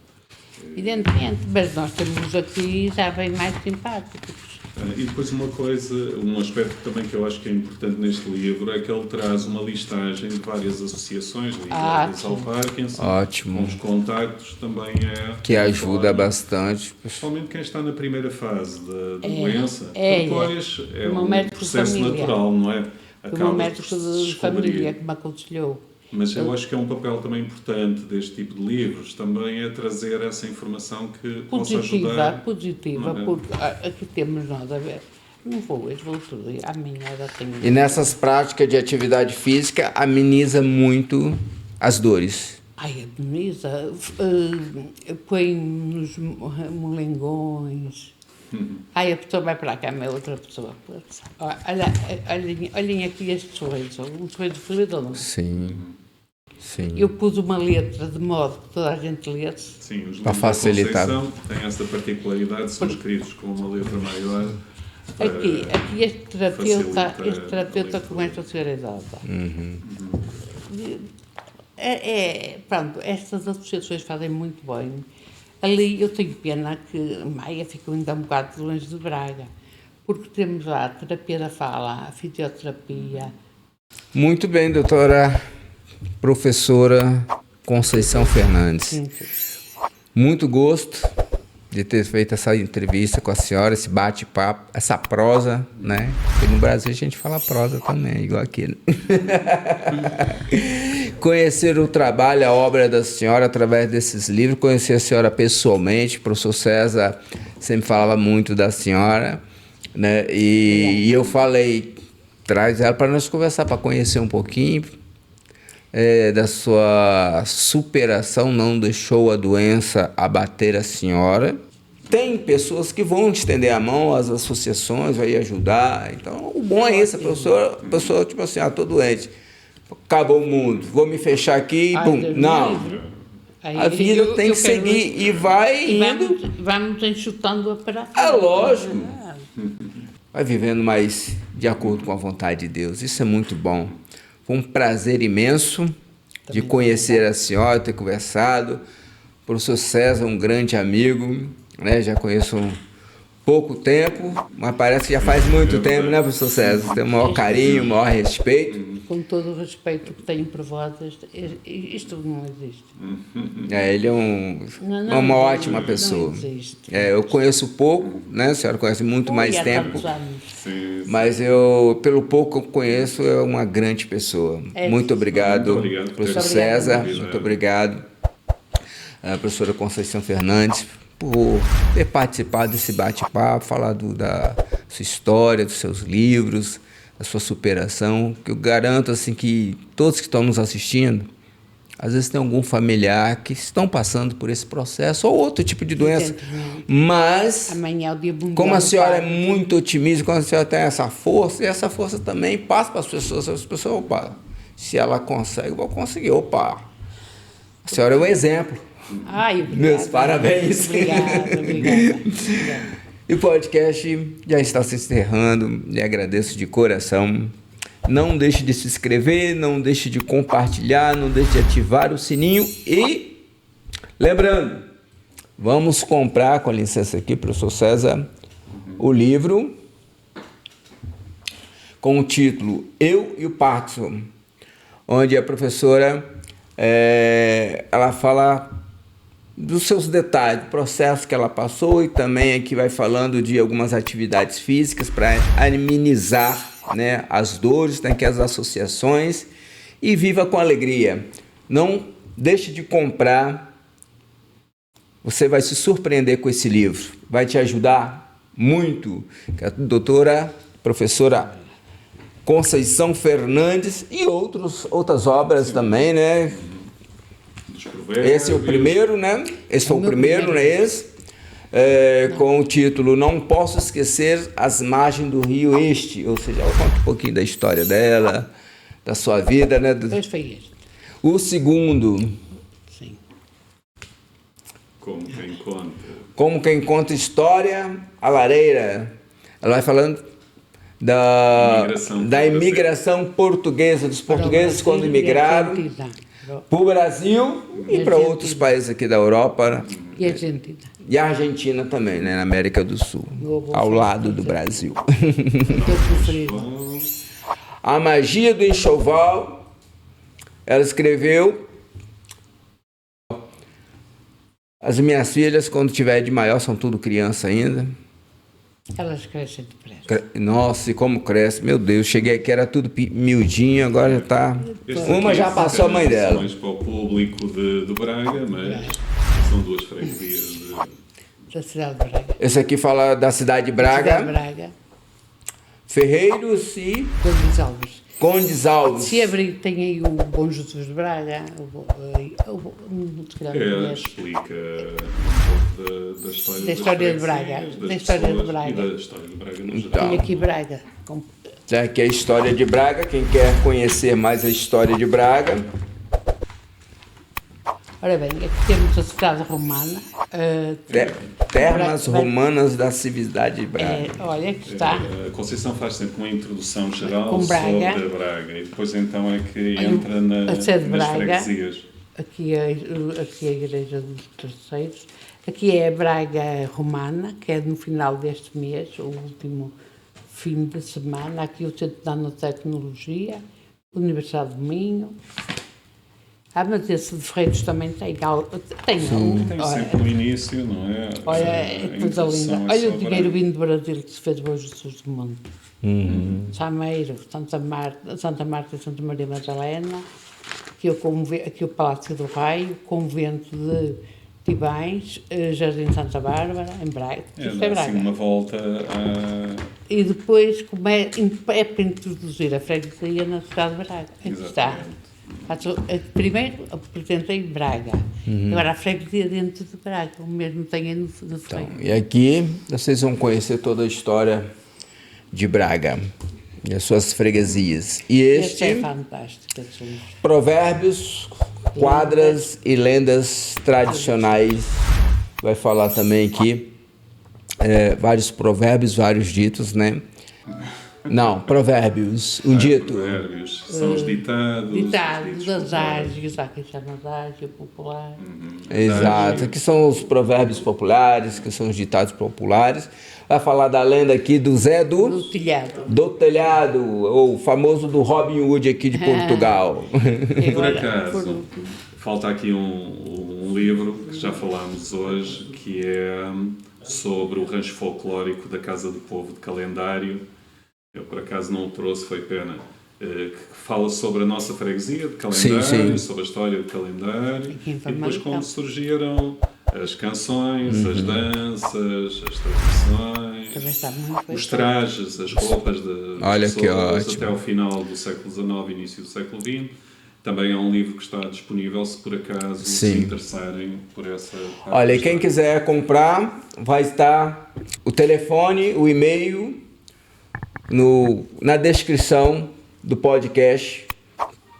[SPEAKER 3] Evidentemente, mas nós temos aqui já bem mais simpáticos.
[SPEAKER 2] E depois um aspecto também que eu acho que é importante neste livro é que ele traz uma listagem de várias associações ligadas ao Parkinson.
[SPEAKER 1] Ótimo.
[SPEAKER 2] Com os contactos também
[SPEAKER 1] que ajuda bastante.
[SPEAKER 2] Principalmente quem está na primeira fase da doença. Depois é um processo natural, não é?
[SPEAKER 3] O meu médico de família que me aconselhou.
[SPEAKER 2] Mas eu acho que é um papel também importante deste tipo de livros, também é trazer essa informação que possa ajudar.
[SPEAKER 3] Positiva, porque aqui temos nós a ver. Não vou tudo, amanhã já tenho...
[SPEAKER 1] E nessas práticas de atividade física, ameniza as dores.
[SPEAKER 3] Ameniza, põe nos molengões. A pessoa vai para cá, é outra pessoa. Olhem aqui este sorriso, um sorriso feliz ou não?
[SPEAKER 1] Sim.
[SPEAKER 3] Eu pus uma letra de modo que toda a gente lesse.
[SPEAKER 2] Sim, os
[SPEAKER 1] para facilitar.
[SPEAKER 2] Da Conceição têm essa particularidade, são escritos com uma letra maior.
[SPEAKER 3] Aqui este terapeuta com esta senhora idosa. Pronto, estas associações fazem muito bem. Ali eu tenho pena que Maia ficou ainda um bocado longe de Braga, porque temos lá a terapia da fala, a fisioterapia.
[SPEAKER 1] Muito bem, doutora professora Conceição Fernandes.
[SPEAKER 3] Sim.
[SPEAKER 1] Muito gosto de ter feito essa entrevista com a senhora, esse bate-papo, essa prosa, né? Porque no Brasil a gente fala prosa também, igual aqui. Né? Conhecer o trabalho, a obra da senhora através desses livros, conhecer a senhora pessoalmente, o professor César sempre falava muito da senhora, né? E eu falei, traz ela para nós conversar, para conhecer um pouquinho da sua superação, não deixou a doença abater a senhora. Tem pessoas que vão estender a mão, as associações, vai ajudar. Então, o bom é isso, a pessoa tipo assim, tô doente, acabou o mundo, vou me fechar aqui e pum. Não, a vida tem que seguir e vai indo.
[SPEAKER 3] Vamos enxutando para frente.
[SPEAKER 1] É lógico. Vai vivendo mais de acordo com a vontade de Deus. Isso é muito bom. Foi um prazer imenso de conhecer a senhora, ter conversado. O professor César, um grande amigo, né? Já conheço há pouco tempo, mas parece que já faz muito tempo, né, professor César? Tem o maior carinho, o maior respeito.
[SPEAKER 3] Com todo o respeito que tenho por vós, isto não existe.
[SPEAKER 1] Ele é uma ótima pessoa.
[SPEAKER 3] Não existe.
[SPEAKER 1] Eu conheço pouco, né? A senhora conhece muito mais
[SPEAKER 3] há
[SPEAKER 1] tempo.
[SPEAKER 3] tantos anos.
[SPEAKER 2] Sim.
[SPEAKER 1] Mas pelo pouco que eu conheço, é uma grande pessoa. Muito obrigado, professor César. Muito obrigado, professora Conceição Fernandes, por ter participado desse bate-papo, falar da sua história, dos seus livros, da sua superação. Que eu garanto assim, que todos que estão nos assistindo, às vezes tem algum familiar que estão passando por esse processo ou outro tipo de doença. Mas,
[SPEAKER 3] amanhã é o dia mundial,
[SPEAKER 1] como a senhora é muito otimista, quando a senhora tem essa força, e essa força também passa para as pessoas. As pessoas, opa, se ela consegue, eu vou conseguir. Opa, a senhora é um exemplo.
[SPEAKER 3] Ai, obrigada.
[SPEAKER 1] Meus parabéns.
[SPEAKER 3] Obrigada.
[SPEAKER 1] E o podcast já está se encerrando. Lhe agradeço de coração. Não deixe de se inscrever, não deixe de compartilhar, não deixe de ativar o sininho. E, lembrando, vamos comprar, com a licença aqui, professor César, o livro com o título Eu e o Parkinson, onde a professora ela fala dos seus detalhes, do processo que ela passou, e também aqui vai falando de algumas atividades físicas para amenizar, né, as dores, tem que as associações, e viva com alegria. Não deixe de comprar, você vai se surpreender com esse livro, vai te ajudar muito. A doutora, professora Conceição Fernandes e outras obras também, né? Esse é o primeiro, né? Esse foi o primeiro, né? Com o título Não Posso Esquecer as Margens do Rio Este. Ou seja, ela conta um pouquinho da história dela, da sua vida, né?
[SPEAKER 3] Depois foi este.
[SPEAKER 1] O segundo.
[SPEAKER 3] Sim.
[SPEAKER 2] Como quem conta
[SPEAKER 1] História, a Lareira. Ela vai falando da imigração portuguesa, dos portugueses quando imigraram para o Brasil e para outros países aqui da Europa.
[SPEAKER 3] E a Argentina.
[SPEAKER 1] E a Argentina também, né, na América do Sul, ao lado do Brasil. A Magia do Enxoval, ela escreveu: as minhas filhas, quando tiver de maior, são tudo criança ainda.
[SPEAKER 3] Elas crescem depressa.
[SPEAKER 1] Nossa, e como cresce, meu Deus, cheguei aqui, era tudo miudinho, agora já está. Uma já passou a mãe dela.
[SPEAKER 2] Para o público de Braga, mas são duas freguesias
[SPEAKER 3] da cidade de Braga.
[SPEAKER 1] Esse aqui fala da cidade de Braga.
[SPEAKER 3] Cidade de Braga.
[SPEAKER 1] Ferreiros e
[SPEAKER 3] Condes Alves.
[SPEAKER 1] Condes Alves.
[SPEAKER 3] Se abrir, tem aí o Bom Jesus de Braga.
[SPEAKER 2] Explica um pouco da história
[SPEAKER 3] de Braga. Da história de Braga.
[SPEAKER 2] E da história de Braga no geral.
[SPEAKER 3] Tem aqui Braga.
[SPEAKER 1] Aqui é a história de Braga. Quem quer conhecer mais a história de Braga.
[SPEAKER 3] Ora bem, aqui temos a cidade romana.
[SPEAKER 1] Termas romanas da civilidade de Braga.
[SPEAKER 3] Olha, aqui está.
[SPEAKER 2] A Conceição faz sempre uma introdução geral
[SPEAKER 3] com Braga.
[SPEAKER 2] sobre Braga e depois então é que entra nas freguesias.
[SPEAKER 3] Aqui é a Igreja dos Terceiros. Aqui é a Braga Romana, que é no final deste mês, o último fim de semana. Aqui o Centro de Nanotecnologia, Universidade do Minho. Mas esse de Freitos também tem algo. Tem
[SPEAKER 2] sempre no início, não é?
[SPEAKER 3] Olha, é coisa linda. Olha o dinheiro vindo do Brasil que se fez para os Jesus do mundo. Sameiro, Santa Marta e Santa Maria Madalena, aqui o Palácio do Raio, Convento de Tibães, Jardim Santa Bárbara, em Braga. Isto é Braga.
[SPEAKER 2] Assim, uma volta a...
[SPEAKER 3] E depois é para introduzir a freguesia na cidade de Braga. Aqui está. Primeiro apresentei Braga, agora a freguesia dentro de Braga, o mesmo tem no
[SPEAKER 1] então, e aqui vocês vão conhecer toda a história de Braga e as suas freguesias. E este
[SPEAKER 3] é fantástico.
[SPEAKER 1] Provérbios, quadras e lendas tradicionais. Vai falar também aqui vários provérbios, vários ditos, né? Não, provérbios, um dito.
[SPEAKER 2] Provérbios, são os ditados.
[SPEAKER 3] Ditados, adágios, há quem chama adágio popular.
[SPEAKER 1] Exato, aqui são os provérbios populares, que são os ditados populares. Vai falar da lenda aqui do Zé do
[SPEAKER 3] Telhado.
[SPEAKER 1] Do Telhado, ou o famoso do Robin Hood aqui de Portugal.
[SPEAKER 2] Por acaso, falta aqui um livro que já falámos hoje, que é sobre o rancho folclórico da Casa do Povo de Calendário. Eu, por acaso, não o trouxe, foi pena. Que fala sobre a nossa freguesia de Calendário, sobre a história de Calendário, e depois como surgiram as canções, as danças, as tradições, os trajes, as roupas das pessoas até ao final do século XIX, início do século XX. Também é um livro que está disponível se por acaso se interessarem por essa parte.
[SPEAKER 1] Olha, e quem quiser comprar, vai estar o telefone, o e-mail na descrição do podcast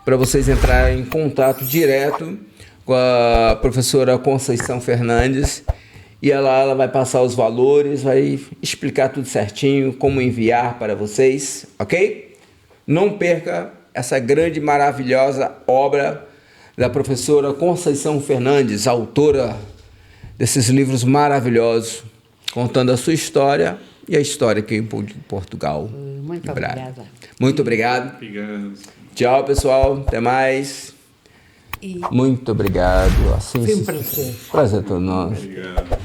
[SPEAKER 1] para vocês entrarem em contato direto com a professora Conceição Fernandes e ela vai passar os valores, vai explicar tudo certinho, como enviar para vocês, ok? Não perca essa grande, maravilhosa obra da professora Conceição Fernandes, autora desses livros maravilhosos, contando a sua história e a história aqui em Portugal.
[SPEAKER 3] Muito obrigada.
[SPEAKER 1] Muito obrigado.
[SPEAKER 2] Obrigado.
[SPEAKER 1] Tchau, pessoal. Até mais. Muito obrigado.
[SPEAKER 3] Foi um prazer.
[SPEAKER 1] Prazer todo nosso.
[SPEAKER 2] Obrigado.